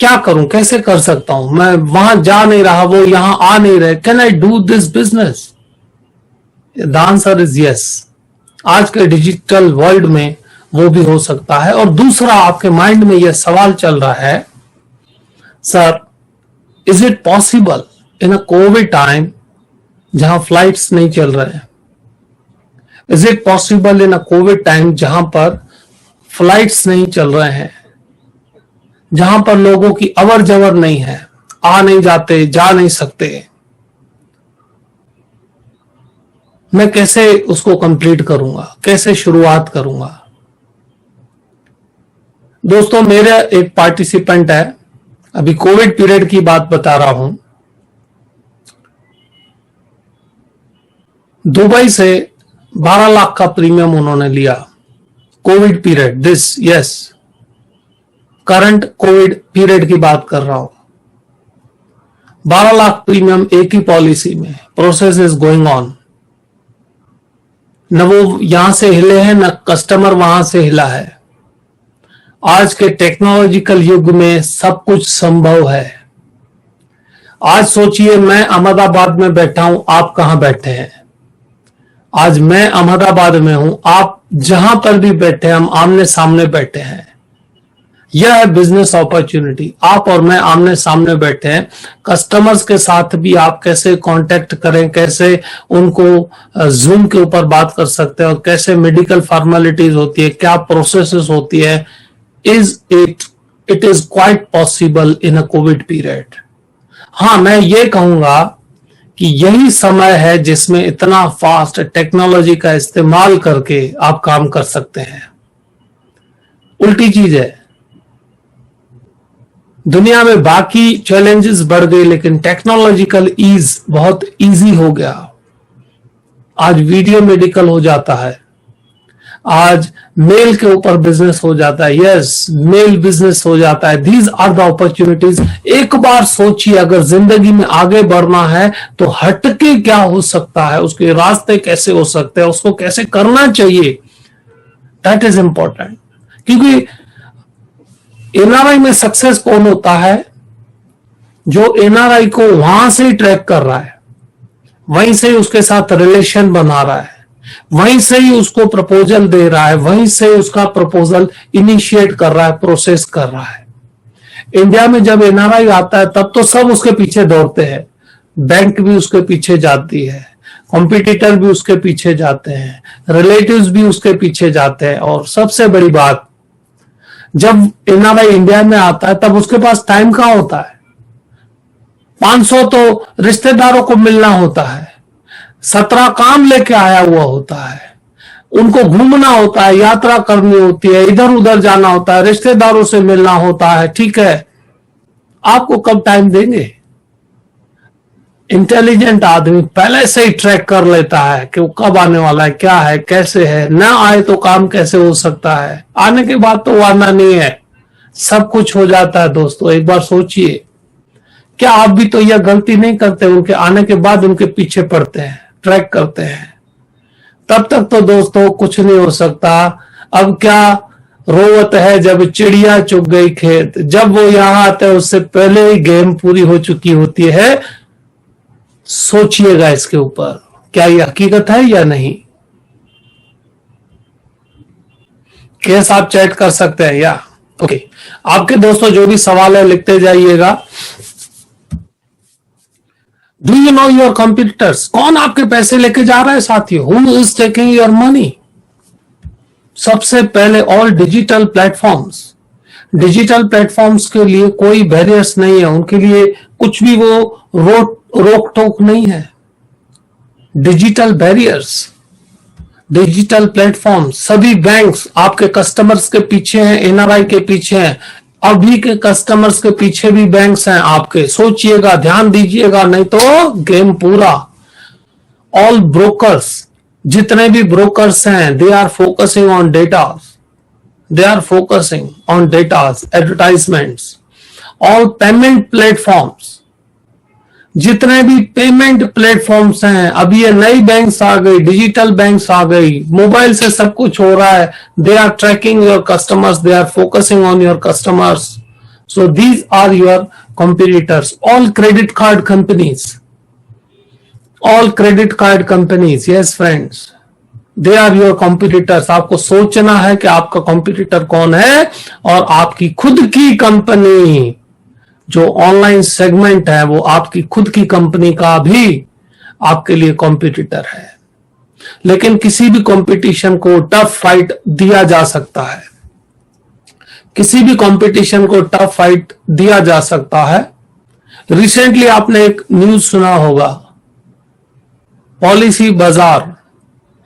क्या करूं? कैसे कर सकता हूं? मैं वहां जा नहीं रहा, वो यहां आ नहीं रहे। Can I do this business? The answer is yes. आज के डिजिटल वर्ल्ड में वो भी हो सकता है। और दूसरा, आपके माइंड में यह सवाल चल रहा है, sir is it possible in a Covid time जहां फ्लाइट्स नहीं चल रहे हैं? Is it possible in a Covid time जहां पर फ्लाइट्स नहीं चल रहे हैं, जहां पर लोगों की अवर जवर नहीं है, आ नहीं जाते, जा नहीं सकते, मैं कैसे उसको कंप्लीट करूंगा? कैसे शुरुआत करूंगा? दोस्तों, मेरा एक पार्टिसिपेंट है, अभी कोविड पीरियड की बात बता रहा हूं, दुबई से 12 लाख का प्रीमियम उन्होंने लिया। Covid period, this yes, current Covid period की बात कर रहा हूं। 12 लाख प्रीमियम एक ही पॉलिसी में, प्रोसेस इज गोइंग ऑन। न वो यहां से हिले हैं, न कस्टमर वहां से हिला है। आज के टेक्नोलॉजिकल युग में सब कुछ संभव है। आज सोचिए, मैं अहमदाबाद में बैठा हूं, आप कहां बैठे हैं? आज मैं अहमदाबाद में हूं, आप जहां पर भी बैठे हैं, हम आमने सामने बैठे हैं। यह है बिजनेस अपॉर्चुनिटी। आप और मैं आमने सामने बैठे हैं। कस्टमर्स के साथ भी आप कैसे कांटेक्ट करें, कैसे उनको जूम के ऊपर बात कर सकते हैं, और कैसे मेडिकल फॉर्मेलिटीज होती है, क्या प्रोसेसेस होती है, it is quite possible in a Covid period. हाँ, मैं ये कहूंगा कि यही समय है जिसमें इतना फास्ट टेक्नोलॉजी का इस्तेमाल करके आप काम कर सकते हैं। उल्टी चीज है, दुनिया में बाकी चैलेंजेस बढ़ गई, लेकिन टेक्नोलॉजिकल ईज बहुत इजी हो गया। आज वीडियो मेडिकल हो जाता है, आज मेल के ऊपर बिजनेस हो जाता है, यस, मेल बिजनेस हो जाता है। These are the opportunities. एक बार सोचिए, अगर जिंदगी में आगे बढ़ना है तो हटके क्या हो सकता है, उसके रास्ते कैसे हो सकते हैं, उसको कैसे करना चाहिए, दैट इज इंपॉर्टेंट। क्योंकि एनआरआई में सक्सेस कौन होता है? जो एनआरआई को वहां से ही ट्रैक कर रहा है, वहीं से ही उसके साथ रिलेशन बना रहा है, वहीं से ही उसको प्रपोजल दे रहा है, वहीं से उसका प्रपोजल इनिशिएट कर रहा है, प्रोसेस कर रहा है। इंडिया में जब एनआरआई आता है तब तो सब उसके पीछे दौड़ते हैं, बैंक भी उसके पीछे जाती है, कॉम्पिटिटर भी उसके पीछे जाते हैं, रिलेटिव्स भी उसके पीछे जाते हैं। और सबसे बड़ी बात, जब एनआरआई इंडिया में आता है तब उसके पास टाइम कहां होता है? 500 तो रिश्तेदारों को मिलना होता है, 17 काम लेके आया हुआ होता है, उनको घूमना होता है, यात्रा करनी होती है, इधर उधर जाना होता है, रिश्तेदारों से मिलना होता है। ठीक है, आपको कब टाइम देंगे? इंटेलिजेंट आदमी पहले से ही ट्रैक कर लेता है कि वो कब आने वाला है, क्या है, कैसे है, ना आए तो काम कैसे हो सकता है, आने के बाद तो वो आना नहीं है, सब कुछ हो जाता है दोस्तों। एक बार सोचिए, क्या आप भी तो यह गलती नहीं करते? उनके आने के बाद उनके पीछे पड़ते हैं, ट्रैक करते हैं। तब तक तो दोस्तों कुछ नहीं हो सकता। अब क्या रोवत है जब चिड़िया चुग गई खेत, जब वो यहां आते हैं उससे पहले ही गेम पूरी हो चुकी होती है। सोचिएगा इसके ऊपर, क्या ये हकीकत है या नहीं? केस आप चैट कर सकते हैं या ओके। आपके दोस्तों जो भी सवाल है लिखते जाइएगा। Do you know your competitors? कौन आपके पैसे लेके जा रहा है साथियों? Who is taking your money? सबसे पहले all digital platforms. Digital platforms के लिए कोई बैरियर्स नहीं है, उनके लिए कुछ भी वो रोक टोक नहीं है। डिजिटल बैरियर्स, डिजिटल प्लेटफॉर्म, सभी बैंक्स आपके कस्टमर्स के पीछे हैं, एनआरआई के पीछे हैं। अभी के कस्टमर्स के पीछे भी बैंक्स हैं आपके। सोचिएगा, ध्यान दीजिएगा, नहीं तो गेम पूरा। ऑल ब्रोकर्स, जितने भी ब्रोकर्स हैं, they are focusing on data, they are focusing on datas, advertisements. All payment platforms, जितने भी पेमेंट प्लेटफॉर्म्स हैं, अभी ये नई बैंक्स आ गई, डिजिटल बैंक्स आ गई, मोबाइल से सब कुछ हो रहा है। They are tracking your customers, they are focusing on your customers. So these are your competitors. All credit card companies, all credit card companies, yes friends, they are your competitors. आपको सोचना है कि आपका कॉम्पिटिटर कौन है, और आपकी खुद की कंपनी जो ऑनलाइन सेगमेंट है वो आपकी खुद की कंपनी का भी आपके लिए कॉम्पिटिटर है। लेकिन किसी भी कंपटीशन को टफ फाइट दिया जा सकता है, किसी भी कंपटीशन को टफ फाइट दिया जा सकता है। रिसेंटली आपने एक न्यूज सुना होगा, पॉलिसी बाजार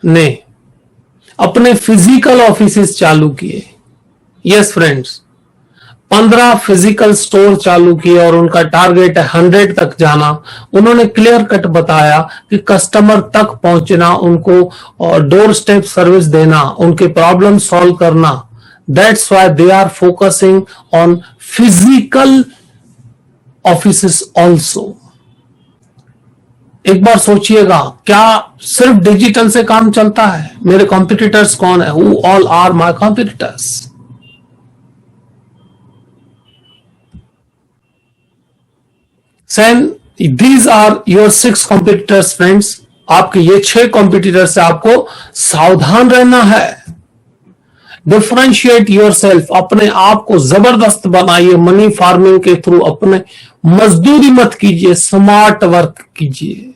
ने अपने फिजिकल ऑफिसेस चालू किए। यस फ्रेंड्स, 15 फिजिकल स्टोर चालू किए और उनका टारगेट है 100 तक जाना। उन्होंने क्लियर कट बताया कि कस्टमर तक पहुंचना, उनको डोर स्टेप सर्विस देना, उनके प्रॉब्लम सॉल्व करना। That's why they are focusing on physical offices also. एक बार सोचिएगा, क्या सिर्फ डिजिटल से काम चलता है? मेरे कॉम्पिटिटर्स कौन है? Who all are my competitors? These are your 6 competitors friends। आपके ये 6 कॉम्पिटिटर से आपको सावधान रहना है। डिफरेंशिएट योरसेल्फ, अपने आप को जबरदस्त बनाइए मनी फार्मिंग के थ्रू। अपने मजदूरी मत कीजिए, स्मार्ट वर्क कीजिए।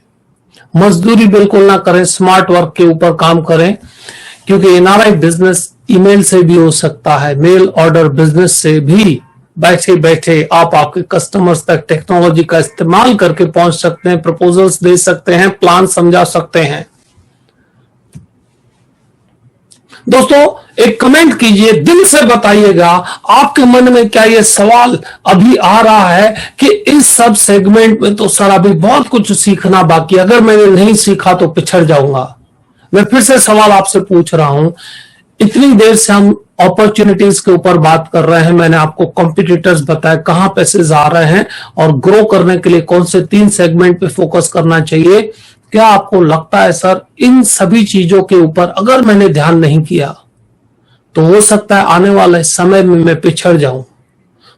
मजदूरी बिल्कुल ना करें, स्मार्ट वर्क के ऊपर काम करें, क्योंकि एनआरआई बिजनेस ईमेल से भी हो सकता है, मेल ऑर्डर बिजनेस से भी बैठे बैठे आप आपके कस्टमर्स तक टेक्नोलॉजी का इस्तेमाल करके पहुंच सकते हैं, प्रपोजल्स दे सकते हैं, प्लान समझा सकते हैं। दोस्तों एक कमेंट कीजिए, दिल से बताइएगा आपके मन में क्या ये सवाल अभी आ रहा है कि इस सब सेगमेंट में तो सर अभी बहुत कुछ सीखना बाकी, अगर मैंने नहीं सीखा तो पिछड़ जाऊंगा। मैं फिर से सवाल आपसे पूछ रहा हूं, इतनी देर से हम अपॉर्चुनिटीज के ऊपर बात कर रहे हैं, मैंने आपको कॉम्पिटिटर्स बताया, कहां पैसे जा रहे हैं और ग्रो करने के लिए कौन से 3 सेगमेंट पे फोकस करना चाहिए। क्या आपको लगता है सर इन सभी चीजों के ऊपर अगर मैंने ध्यान नहीं किया तो हो सकता है आने वाले समय में मैं पिछड़ जाऊं,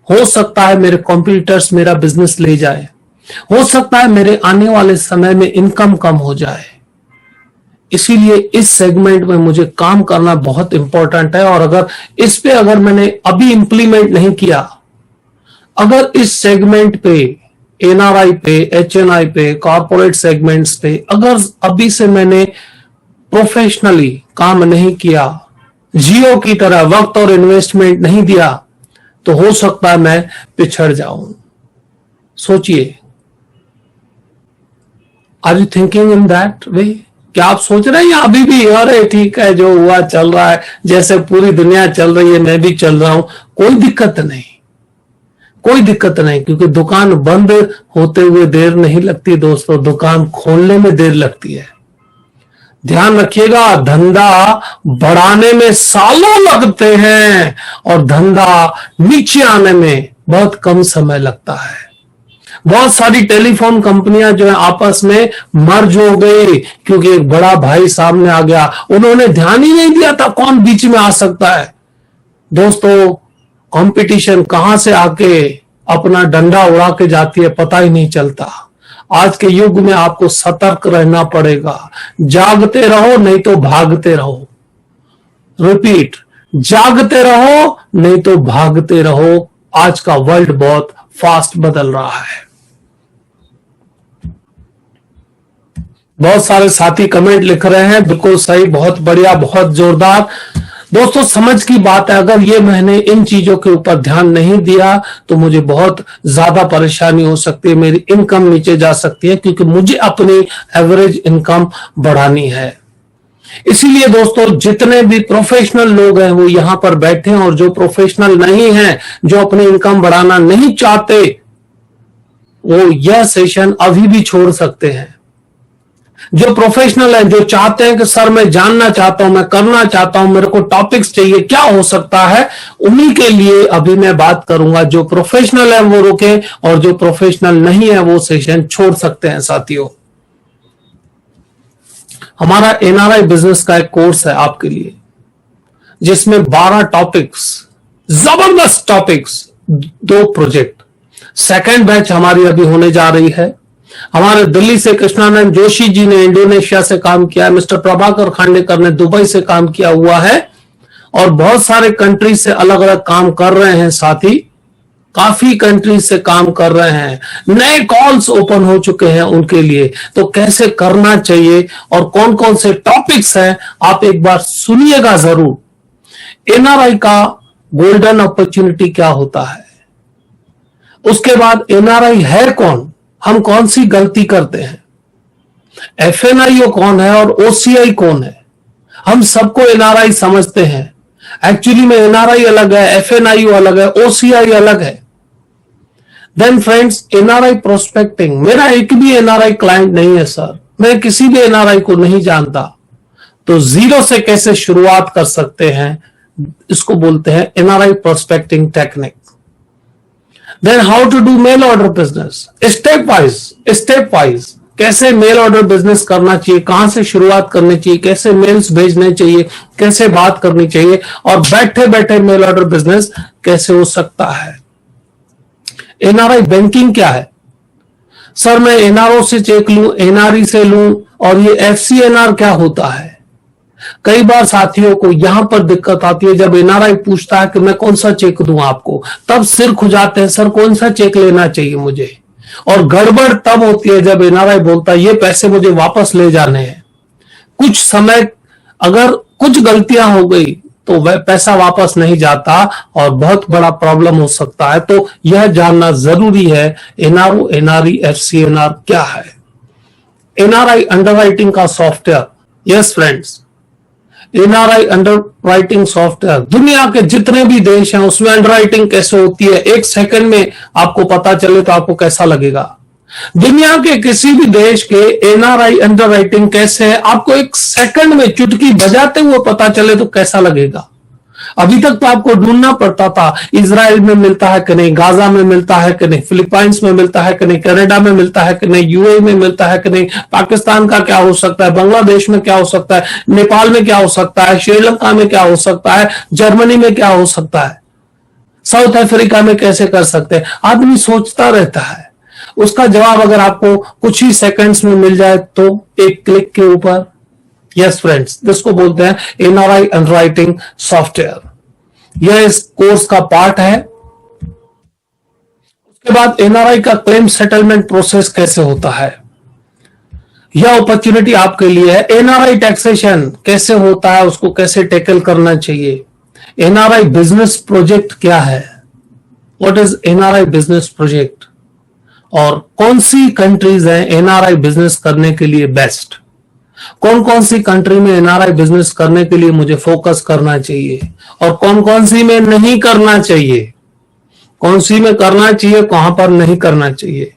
हो सकता है मेरे कॉम्पिटिटर्स मेरा बिजनेस ले जाए, हो सकता है मेरे आने वाले समय में इनकम कम हो जाए। इसीलिए इस सेगमेंट में मुझे काम करना बहुत इंपॉर्टेंट है। और अगर इस पे अगर मैंने अभी इंप्लीमेंट नहीं किया, अगर इस सेगमेंट पे, एनआरआई पे, एचएनआई पे, कॉर्पोरेट सेगमेंट्स पे अगर अभी से मैंने प्रोफेशनली काम नहीं किया, जियो की तरह वक्त और इन्वेस्टमेंट नहीं दिया, तो हो सकता है मैं पिछड़ जाऊं। सोचिए, are you thinking in that way? क्या आप सोच रहे हैं अभी भी अरे ठीक है जो हुआ चल रहा है, जैसे पूरी दुनिया चल रही है मैं भी चल रहा हूं, कोई दिक्कत नहीं, कोई दिक्कत नहीं, क्योंकि दुकान बंद होते हुए देर नहीं लगती दोस्तों, दुकान खोलने में देर लगती है। ध्यान रखिएगा, धंधा बढ़ाने में सालों लगते हैं और धंधा नीचे आने में बहुत कम समय लगता है। बहुत सारी टेलीफोन कंपनियां जो है आपस में मर्ज हो गई क्योंकि एक बड़ा भाई सामने आ गया, उन्होंने ध्यान ही नहीं दिया था कौन बीच में आ सकता है। दोस्तों, कंपटीशन कहां से आके अपना डंडा उड़ा के जाती है पता ही नहीं चलता। आज के युग में आपको सतर्क रहना पड़ेगा। जागते रहो नहीं तो भागते रहो। रिपीट, जागते रहो नहीं तो भागते रहो। आज का वर्ल्ड बहुत फास्ट बदल रहा है। बहुत सारे साथी कमेंट लिख रहे हैं, बिल्कुल सही, बहुत बढ़िया, बहुत जोरदार। दोस्तों, समझ की बात है, अगर ये मैंने इन चीजों के ऊपर ध्यान नहीं दिया तो मुझे बहुत ज्यादा परेशानी हो सकती है, मेरी इनकम नीचे जा सकती है, क्योंकि मुझे अपनी एवरेज इनकम बढ़ानी है। इसीलिए दोस्तों, जितने भी प्रोफेशनल लोग हैं वो यहां पर बैठे हैं, और जो प्रोफेशनल नहीं हैं, जो अपनी इनकम बढ़ाना नहीं चाहते, वो यह सेशन अभी भी छोड़ सकते हैं। जो प्रोफेशनल है, जो चाहते हैं कि सर मैं जानना चाहता हूं, मैं करना चाहता हूं, मेरे को टॉपिक्स चाहिए, क्या हो सकता है, उन्हीं के लिए अभी मैं बात करूंगा। जो प्रोफेशनल है वो रुके, और जो प्रोफेशनल नहीं है वो सेशन छोड़ सकते हैं। साथियों, हमारा एनआरआई बिजनेस का एक कोर्स है आपके लिए, जिसमें 12 टॉपिक्स, जबरदस्त टॉपिक्स, 2 प्रोजेक्ट। सेकेंड बैच हमारी अभी होने जा रही है। हमारे दिल्ली से कृष्णानंद जोशी जी ने इंडोनेशिया से काम किया है, मिस्टर प्रभाकर खांडेकर ने दुबई से काम किया हुआ है, और बहुत सारे कंट्री से अलग अलग काम कर रहे हैं। साथी काफी कंट्री से काम कर रहे हैं, नए कॉल्स ओपन हो चुके हैं उनके लिए। तो कैसे करना चाहिए और कौन कौन से टॉपिक्स हैं, आप एक बार सुनिएगा जरूर। एनआरआई का गोल्डन अपॉर्चुनिटी क्या होता है, उसके बाद एनआरआई है कौन, हम कौन सी गलती करते हैं, एफएनआईओ कौन है और ओसीआई कौन है। हम सबको एनआरआई समझते हैं, एक्चुअली में एनआरआई अलग है, एफएनआईओ अलग है, ओसीआई अलग है। देन फ्रेंड्स, एनआरआई प्रोस्पेक्टिंग, मेरा एक भी एनआरआई क्लाइंट नहीं है सर, मैं किसी भी एनआरआई को नहीं जानता, तो जीरो से कैसे शुरुआत कर सकते हैं, इसको बोलते हैं NRI prospecting technique. Then how to do mail order business, step wise कैसे मेल ऑर्डर बिजनेस करना चाहिए, कहां से शुरुआत करनी चाहिए, कैसे मेल्स भेजने चाहिए, कैसे बात करनी चाहिए, और बैठे बैठे मेल ऑर्डर बिजनेस कैसे हो सकता है। एनआरआई बैंकिंग क्या है, सर मैं एनआरओ से चेक लूं, एनआरई से लूं, और ये एफसीएनआर क्या होता है। कई बार साथियों को यहां पर दिक्कत आती है, जब एनआरआई पूछता है कि मैं कौन सा चेक दूं आपको, तब सिर खुजाते हैं, सर कौन सा चेक लेना चाहिए मुझे। और गड़बड़ तब होती है जब एनआरआई बोलता है ये पैसे मुझे वापस ले जाने हैं। कुछ समय अगर कुछ गलतियां हो गई तो वह पैसा वापस नहीं जाता और बहुत बड़ा प्रॉब्लम हो सकता है। तो यह जानना जरूरी है, एनआरओ, एनआरई, एफसीएनआर क्या है। एनआरआई अंडरराइटिंग का software, yes friends, NRI underwriting software, दुनिया के जितने भी देश हैं उसमें अंडरराइटिंग कैसे होती है, एक सेकंड में आपको पता चले तो आपको कैसा लगेगा। दुनिया के किसी भी देश के एनआरआई अंडरराइटिंग कैसे है, आपको एक सेकंड में चुटकी बजाते हुए पता चले तो कैसा लगेगा। अभी तक तो आपको ढूंढना पड़ता था, इजराइल में मिलता है कि नहीं, गाजा में मिलता है कि नहीं, फिलीपाइंस में मिलता है कि नहीं, कनाडा में मिलता है कि नहीं, यूएई में मिलता है कि नहीं, पाकिस्तान का क्या हो सकता है, बांग्लादेश में क्या हो सकता है, नेपाल में क्या हो सकता है, श्रीलंका में क्या हो सकता है, जर्मनी में क्या हो सकता है, साउथ अफ्रीका में कैसे कर सकते हैं। आदमी सोचता रहता है, उसका जवाब अगर आपको कुछ ही सेकंड्स में मिल जाए तो एक क्लिक के ऊपर। यस फ्रेंड्स, जिसको बोलते हैं एनआरआई अंडरराइटिंग सॉफ्टवेयर, यह इस कोर्स का पार्ट है। उसके बाद एनआरआई का क्लेम सेटलमेंट प्रोसेस कैसे होता है, यह अपॉर्चुनिटी आपके लिए है। एनआरआई टैक्सेशन कैसे होता है, उसको कैसे टैकल करना चाहिए। एनआरआई बिजनेस प्रोजेक्ट क्या है, what is NRI business project, और कौन सी कंट्रीज हैं एनआरआई बिजनेस करने के लिए बेस्ट, कौन कौन सी कंट्री में एनआरआई बिजनेस करने के लिए मुझे फोकस करना चाहिए और कौन कौन सी में नहीं करना चाहिए, कौन सी में करना चाहिए, कहां पर नहीं करना चाहिए,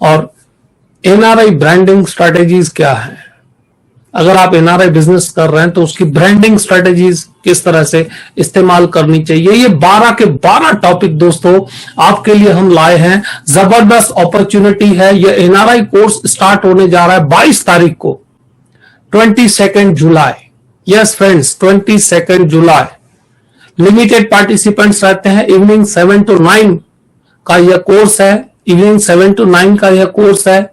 और एनआरआई ब्रांडिंग स्ट्रेटेजीज क्या है, अगर आप एनआरआई बिजनेस कर रहे हैं तो उसकी ब्रांडिंग स्ट्रेटेजीज किस तरह से इस्तेमाल करनी चाहिए, ये 12 के 12 टॉपिक दोस्तों आपके लिए हम लाए हैं। जबरदस्त अपॉर्चुनिटी है। ये एनआरआई कोर्स स्टार्ट होने जा रहा है 22 तारीख को, 22 जुलाई। यस फ्रेंड्स, 22 जुलाई। लिमिटेड पार्टिसिपेंट्स रहते हैं। इवनिंग 7 to 9 का यह कोर्स है। इवनिंग 7 to 9 का यह कोर्स है।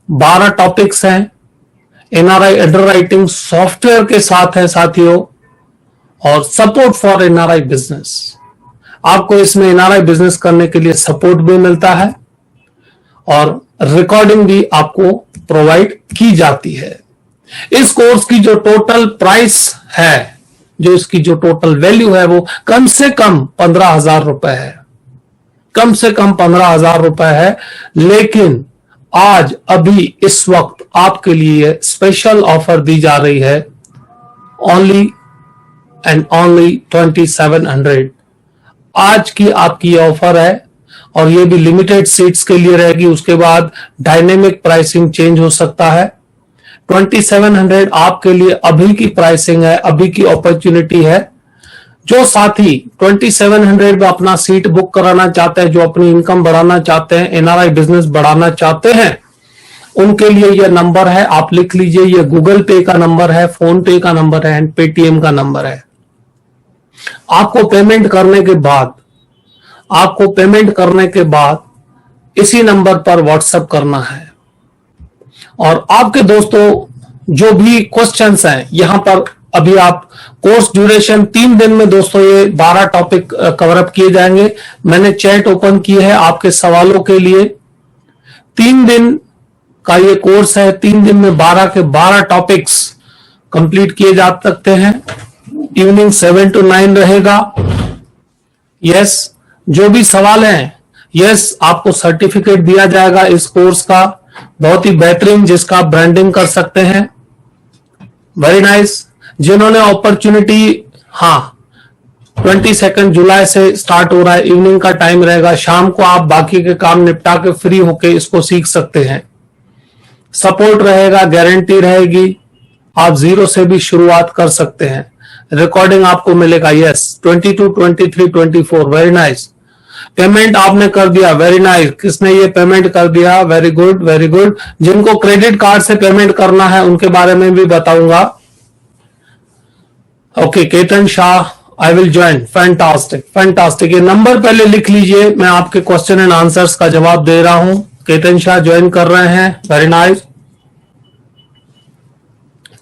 12 टॉपिक्स हैं। एनआरआई अंडर राइटिंग सॉफ्टवेयर के साथ है साथियों, और सपोर्ट फॉर एनआरआई बिजनेस। आपको इसमें एनआरआई बिजनेस करने के लिए सपोर्ट भी मिलता है और रिकॉर्डिंग भी आपको प्रोवाइड की जाती है। इस कोर्स की जो टोटल प्राइस है, जो इसकी जो टोटल वैल्यू है, वो कम से कम 15,000 रुपए है। कम से कम 15,000 रुपए है। लेकिन आज अभी इस वक्त आपके लिए स्पेशल ऑफर दी जा रही है, ओनली एंड ओनली 2700। आज की आपकी ऑफर है और ये भी लिमिटेड सीट्स के लिए रहेगी। उसके बाद डायनेमिक प्राइसिंग चेंज हो सकता है। 2700 आपके लिए अभी की प्राइसिंग है, अभी की अपॉर्चुनिटी है। जो साथी 2700 में अपना सीट बुक कराना चाहते हैं, जो अपनी इनकम बढ़ाना चाहते हैं, एनआरआई बिजनेस बढ़ाना चाहते हैं, उनके लिए यह नंबर है, आप लिख लीजिए। ये गूगल पे का नंबर है, फोन पे का नंबर है एंड पेटीएम का नंबर है। आपको पेमेंट करने के बाद इसी नंबर पर व्हाट्सएप करना है। और आपके दोस्तों जो भी क्वेश्चंस हैं यहां पर, अभी आप कोर्स ड्यूरेशन 3 दिन में दोस्तों ये 12 टॉपिक कवर अप किए जाएंगे। मैंने चैट ओपन की है आपके सवालों के लिए। 3 दिन का ये कोर्स है। 3 दिन में 12 के 12 टॉपिक्स कंप्लीट किए जा सकते हैं। इवनिंग 7 to 9 रहेगा। यस, जो भी सवाल हैं, यस, आपको सर्टिफिकेट दिया जाएगा इस कोर्स का, बहुत ही बेहतरीन, जिसका आप ब्रांडिंग कर सकते हैं। Very nice. जिन्होंने अपॉर्चुनिटी, हाँ, 22 जुलाई से स्टार्ट हो रहा है। इवनिंग का टाइम रहेगा। शाम को आप बाकी के काम निपटा के फ्री होके इसको सीख सकते हैं। सपोर्ट रहेगा, गारंटी रहेगी। आप 0 से भी शुरुआत कर सकते हैं। रिकॉर्डिंग आपको मिलेगा। यस, 22, 23, 24। Very nice. पेमेंट आपने कर दिया। Very nice. किसने ये पेमेंट कर दिया? Very good, very good. जिनको क्रेडिट कार्ड से पेमेंट करना है उनके बारे में भी बताऊंगा। Okay, Ketan Shah, I will join. Fantastic, fantastic. ये नंबर पहले लिख लीजिए, मैं आपके क्वेश्चन एंड आंसर्स का जवाब दे रहा हूं। केतन शाह ज्वाइन कर रहे हैं। Very nice.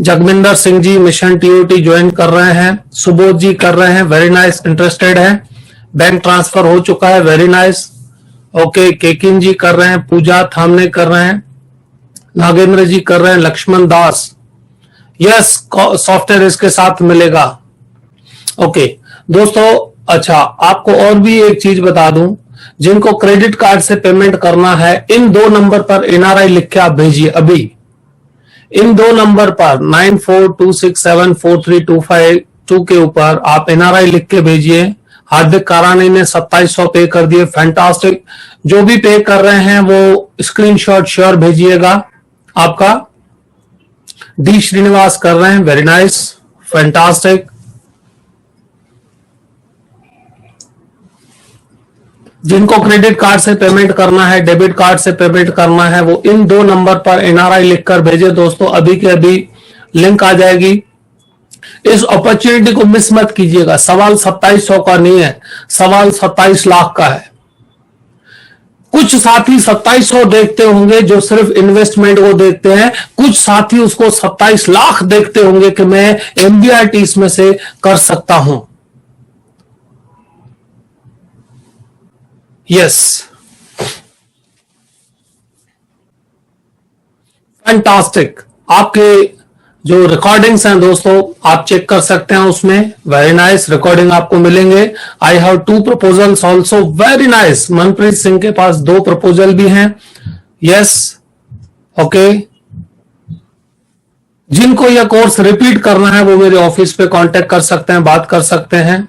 Jagminder Singh ji mission TOT join कर रहे हैं। सुबोध जी कर रहे हैं। वेरी नाइस, इंटरेस्टेड है। बैंक ट्रांसफर हो चुका है। Very nice. ओके, केकिन जी कर रहे हैं। पूजा थामने कर रहे हैं। नागेंद्र जी कर रहे हैं। लक्ष्मण दास, यस, सॉफ्टवेयर इसके साथ मिलेगा। ओके दोस्तों, अच्छा, आपको और भी एक चीज बता दूं, जिनको क्रेडिट कार्ड से पेमेंट करना है, इन 2 नंबर पर एनआरआई लिख के आप भेजिए। अभी इन 2 नंबर पर 9426743252 के ऊपर आप एनआरआई लिख के भेजिए। हार्दिक कारानी ने 2700 पे कर दिए। फैंटास्टिक। जो भी पे कर रहे हैं वो स्क्रीनशॉट श्योर भेजिएगा आपका। डी श्रीनिवास कर रहे हैं। Very nice, fantastic. जिनको क्रेडिट कार्ड से पेमेंट करना है, डेबिट कार्ड से पेमेंट करना है, वो इन 2 नंबर पर एनआरआई लिखकर भेजे दोस्तों। अभी के अभी लिंक आ जाएगी। इस अपॉर्चुनिटी को मिस मत कीजिएगा। सवाल 2700 का नहीं है, सवाल 27 लाख का है। कुछ साथी 2700 देखते होंगे जो सिर्फ इन्वेस्टमेंट को देखते हैं, कुछ साथी उसको 27 लाख देखते होंगे कि मैं एमबीआईटी इसमें से कर सकता हूं। Yes, fantastic. आपके जो रिकॉर्डिंग्स हैं दोस्तों, आप चेक कर सकते हैं उसमें। वेरी नाइस, रिकॉर्डिंग आपको मिलेंगे। I have 2 proposals also. Very nice. Manpreet Singh के पास 2 प्रपोजल भी हैं। Yes, okay. जिनको यह कोर्स रिपीट करना है वो मेरे ऑफिस पे कांटेक्ट कर सकते हैं, बात कर सकते हैं।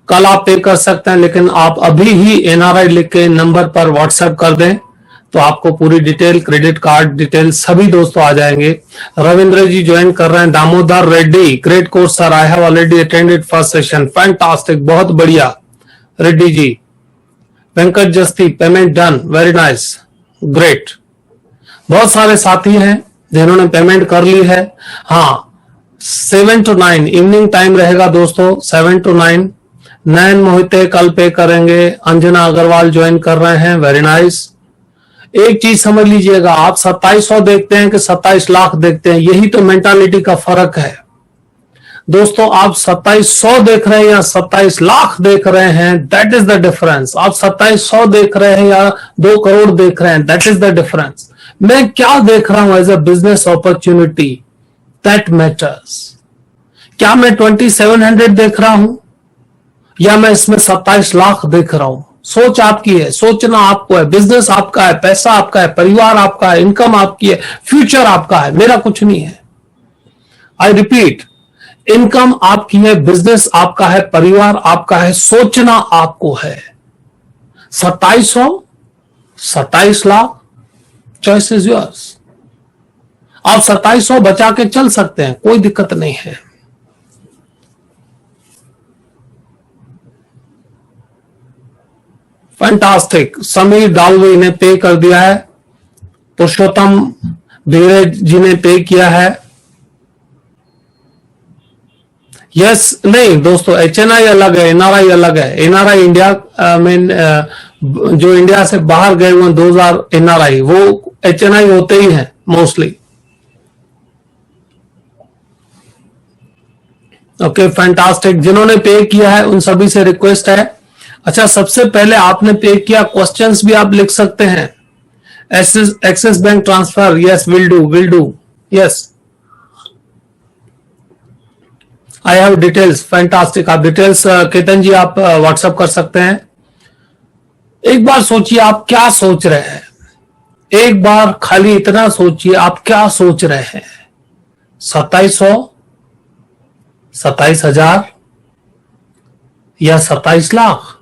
कल आप पे कर सकते हैं, लेकिन आप अभी ही एनआरआई लिख के नंबर पर व्हाट्सएप कर दें तो आपको पूरी डिटेल, क्रेडिट कार्ड डिटेल सभी दोस्तों आ जाएंगे। रविंद्र जी ज्वाइन कर रहे हैं। Damodar Reddy, great course sir, I have already attended first session, fantastic, बहुत बढ़िया रेड्डी जी। वेंकट जस्ती, payment done, very nice, great. बहुत सारे साथी हैं जिन्होंने पेमेंट कर ली है। हाँ, 7 to 9 इवनिंग टाइम रहेगा दोस्तों, 7 to 9। नयन मोहिते कल पे करेंगे। अंजना अग्रवाल ज्वाइन कर रहे हैं, वेरी नाइस। एक चीज समझ लीजिएगा, आप 2700 देखते हैं कि 27 लाख देखते हैं, यही तो मेंटालिटी का फर्क है दोस्तों। आप 2700 देख रहे हैं या 27 लाख देख रहे हैं, दैट इज द डिफरेंस। आप 2700 देख रहे हैं या 2 करोड़ देख रहे हैं, दैट इज द डिफरेंस। मैं क्या देख रहा हूं as a business opportunity, that matters. क्या मैं 2700 देख रहा हूं या मैं इसमें 27 लाख देख रहा हूं? सोच आपकी है, सोचना आपको है, बिजनेस आपका है, पैसा आपका है, परिवार आपका है, इनकम आपकी है, फ्यूचर आपका है, मेरा कुछ नहीं है। आई रिपीट, इनकम आपकी है, बिजनेस आपका है, परिवार आपका है, सोचना आपको है। 2700, 27 लाख, चॉइस इज योर्स। आप 2700 बचा के चल सकते हैं, कोई दिक्कत नहीं है। फैंटास्टिक, समीर डालवे ने पे कर दिया है। पुरुषोत्तम भीरे जी ने पे किया है। यस, नहीं दोस्तों, HNI अलग है, NRI अलग है। NRI इंडिया में जो इंडिया से बाहर गए हुए 2000 NRI, वो HNI होते ही हैं मोस्टली। Okay, fantastic. जिन्होंने पे किया है उन सभी से रिक्वेस्ट है, अच्छा सबसे पहले आपने पे किया, क्वेश्चंस भी आप लिख सकते हैं। Axis bank transfer, yes will do, yes. I have details, fantastic. आप डिटेल्स केतन जी आप व्हाट्सएप कर सकते हैं। एक बार सोचिए आप क्या सोच रहे हैं, एक बार खाली इतना सोचिए आप क्या सोच रहे हैं। 2700, 27,000 या 27 लाख?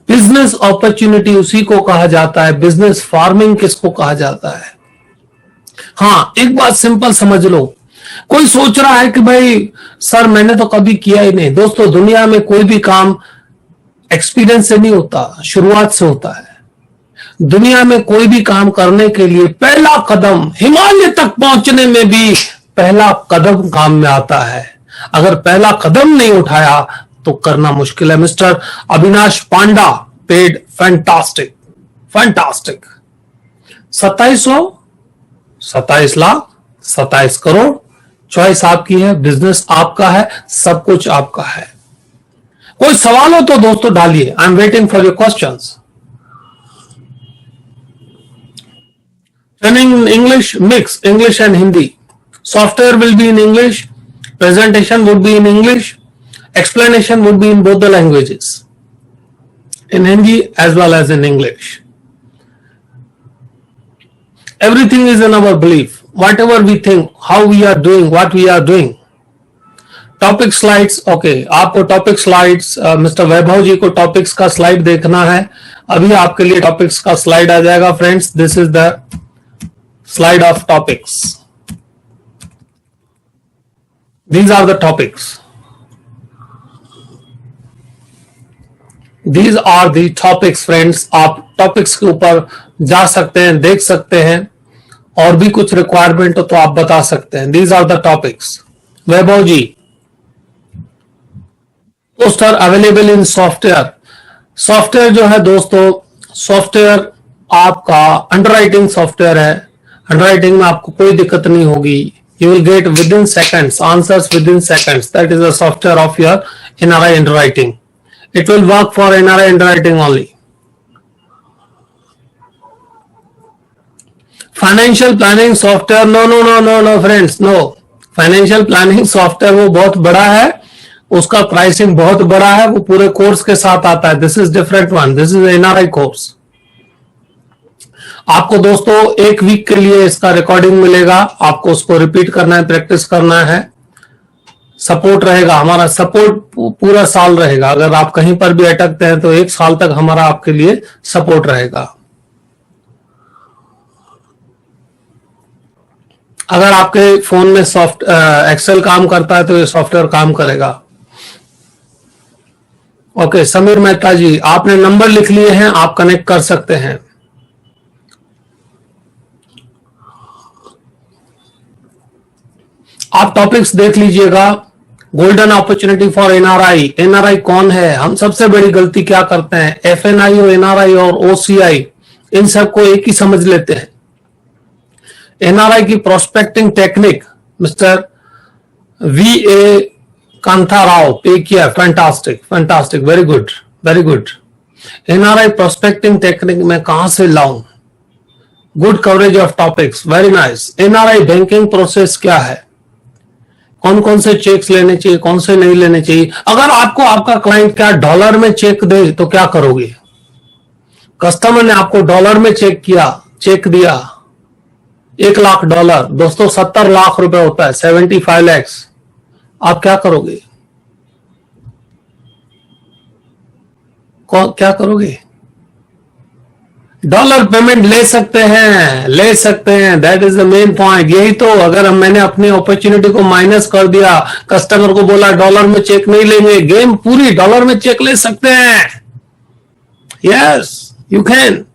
बिजनेस अपॉर्चुनिटी उसी को कहा जाता है, बिजनेस फार्मिंग किसको कहा जाता है। हाँ, एक बात सिंपल समझ लो। कोई सोच रहा है कि भाई सर मैंने तो कभी किया ही नहीं। दोस्तों, दुनिया में कोई भी काम एक्सपीरियंस से नहीं होता, शुरुआत से होता है। दुनिया में कोई भी काम करने के लिए पहला कदम, हिमालय तक पहुंचने में भी पहला कदम काम में आता है। अगर पहला कदम नहीं उठाया तो करना मुश्किल है। Mister Avinash Panda paid, fantastic, fantastic. 2700, 27 lakh, 27 crore, choice आपकी है, बिजनेस आपका है, सब कुछ आपका है। कोई सवाल हो तो दोस्तों डालिए, I am waiting for your questions. Training in English, mix English and Hindi. Software will be in English, presentation would be in English, explanation would be in both the languages, in Hindi as well as in English. Everything is in our belief. Whatever we think, how we are doing, what we are doing. Topic slides, okay, आपको topic slides, Mr. वैभव जी को topics का slide देखना है। अभी आपके लिए topics का slide आ जाएगा friends. This is the slide of topics. These are the topics. These are the topics friends. आप topics के ऊपर जा सकते हैं, देख सकते हैं, और भी कुछ रिक्वायरमेंट हो तो आप बता सकते हैं। These are the topics. Vaibhav ji, poster available in software. Software जो है दोस्तों, सॉफ्टवेयर आपका अंडरराइटिंग सॉफ्टवेयर है। अंडरराइटिंग में आपको कोई दिक्कत नहीं होगी। You will get within seconds, answers within seconds. That is the software of your NRI underwriting. It will work for NRI underwriting only. Financial planning software, no friends, no. Financial planning software वो बहुत बड़ा है, उसका pricing बहुत बड़ा है, वो पूरे कोर्स के साथ आता है। This is different one. This is NRI course. आपको दोस्तों 1 वीक के लिए इसका रिकॉर्डिंग मिलेगा, आपको उसको रिपीट करना है, प्रैक्टिस करना है। सपोर्ट रहेगा, हमारा सपोर्ट पूरा साल रहेगा। अगर आप कहीं पर भी अटकते हैं तो 1 साल तक हमारा आपके लिए सपोर्ट रहेगा। अगर आपके फोन में एक्सेल काम करता है तो ये सॉफ्टवेयर काम करेगा। ओके, समीर मेहता जी, आपने नंबर लिख लिए हैं, आप कनेक्ट कर सकते हैं। आप टॉपिक्स देख लीजिएगा। Golden opportunity for NRI. NRI कौन है? हम सबसे बड़ी गलती क्या करते हैं? एफएनआई और एनआरआई और ओसीआई, इन सबको एक ही समझ लेते हैं। एनआरआई की prospecting technique mister VA. Kantha Rao पे किया। Fantastic, fantastic, very good, very good. NRI prospecting technique में कहां से लाऊं? Good coverage of topics, very nice. NRI banking process क्या है? कौन कौन से चेक्स लेने चाहिए, कौन से नहीं लेने चाहिए? अगर आपको आपका क्लाइंट क्या डॉलर में चेक दे तो क्या करोगे? कस्टमर ने आपको डॉलर में चेक दिया $1,00,000, दोस्तों 70 लाख रुपए होता है, 75 lakhs। आप क्या करोगे? क्या करोगे? डॉलर पेमेंट ले सकते हैं, ले सकते हैं, that is the main point. यही तो, अगर मैंने अपनी अपॉर्चुनिटी को माइनस कर दिया, कस्टमर को बोला डॉलर में चेक नहीं लेंगे, गेम पूरी, डॉलर में चेक ले सकते हैं। Yes, you can.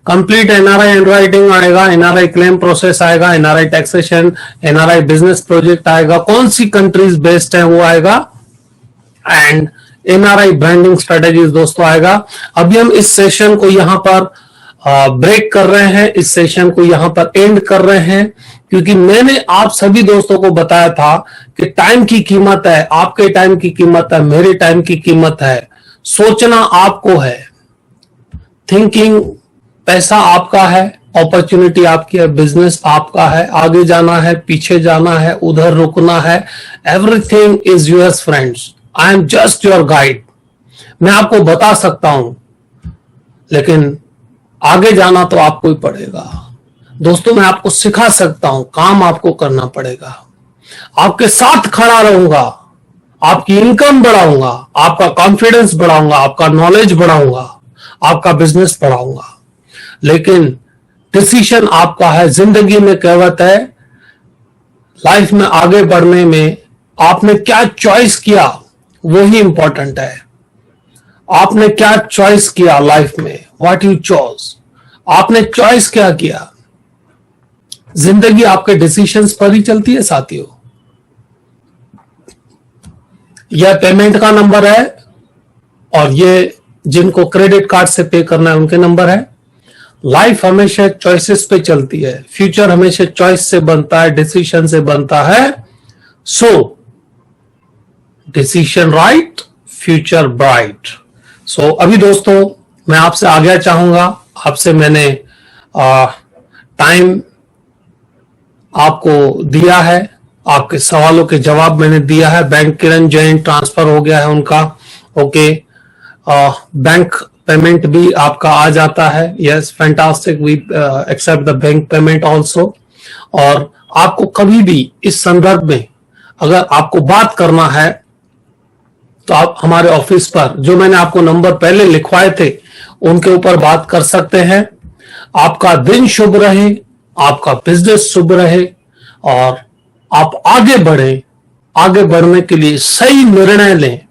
Complete NRI handwriting आएगा, एनआरआई क्लेम प्रोसेस आएगा, NRI taxation, NRI business project आएगा, कौन सी कंट्रीज बेस्ड है वो आएगा, एंड एनआरआई ब्रांडिंग स्ट्रेटेजीज दोस्तों आएगा। अभी हम इस सेशन को यहां पर ब्रेक कर रहे हैं, इस सेशन को यहां पर एंड कर रहे हैं, क्योंकि मैंने आप सभी दोस्तों को बताया था कि टाइम की कीमत है, आपके टाइम की कीमत है, मेरे टाइम की कीमत है। सोचना आपको है, थिंकिंग, पैसा आपका है, अपॉर्चुनिटी आपकी है, बिजनेस आपका है, आगे जाना है, पीछे जाना है, उधर रुकना है, everything is yours friends. I am just your guide. मैं आपको बता सकता हूं, लेकिन आगे जाना तो आपको ही पड़ेगा। दोस्तों, मैं आपको सिखा सकता हूं, काम आपको करना पड़ेगा। आपके साथ खड़ा रहूंगा, आपकी इनकम बढ़ाऊंगा, आपका कॉन्फिडेंस बढ़ाऊंगा, आपका नॉलेज बढ़ाऊंगा, आपका बिजनेस बढ़ाऊंगा, लेकिन डिसीजन आपका है। जिंदगी में कहावत है, लाइफ में आगे बढ़ने में आपने क्या चॉइस किया वही इंपॉर्टेंट है। आपने क्या चॉइस किया लाइफ में, व्हाट यू चॉइस, आपने चॉइस क्या किया। जिंदगी आपके डिसीजंस पर ही चलती है साथियों। यह पेमेंट का नंबर है, और ये जिनको क्रेडिट कार्ड से पे करना है उनके नंबर है। लाइफ हमेशा चॉइसेस पे चलती है, फ्यूचर हमेशा चॉइस से बनता है, डिसीजन से बनता है। So decision right, future bright. So अभी दोस्तों मैं आपसे आज्ञा चाहूंगा। आपसे मैंने टाइम आपको दिया है, आपके सवालों के जवाब मैंने दिया है। बैंक किरण जैन ट्रांसफर हो गया है उनका, ओके। बैंक पेमेंट भी आपका आ जाता है, yes, fantastic, we accept the bank payment also. और आपको कभी भी इस संदर्भ में अगर आपको बात करना है तो आप हमारे ऑफिस पर, जो मैंने आपको नंबर पहले लिखवाए थे, उनके ऊपर बात कर सकते हैं। आपका दिन शुभ रहे, आपका बिजनेस शुभ रहे, और आप आगे बढ़े। आगे बढ़ने के लिए सही निर्णय लें,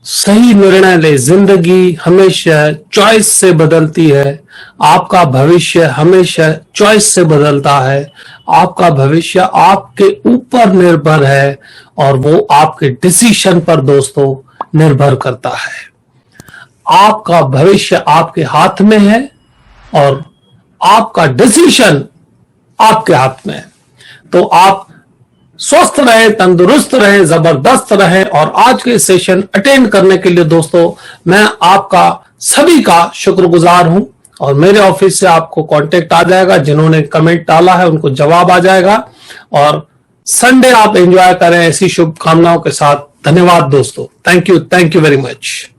सही निर्णय ले। जिंदगी हमेशा चॉइस से बदलती है, आपका भविष्य हमेशा चॉइस से बदलता है। आपका भविष्य आपके ऊपर निर्भर है, और वो आपके डिसीजन पर दोस्तों निर्भर करता है। आपका भविष्य आपके हाथ में है, और आपका डिसीजन आपके हाथ में है। तो आप स्वस्थ रहे, तंदुरुस्त रहे, जबरदस्त रहे। और आज के सेशन अटेंड करने के लिए दोस्तों मैं आपका सभी का शुक्रगुजार हूं, और मेरे ऑफिस से आपको कांटेक्ट आ जाएगा। जिन्होंने कमेंट डाला है उनको जवाब आ जाएगा। और संडे आप एंजॉय करें ऐसी शुभकामनाओं के साथ। धन्यवाद दोस्तों, थैंक यू वेरी मच।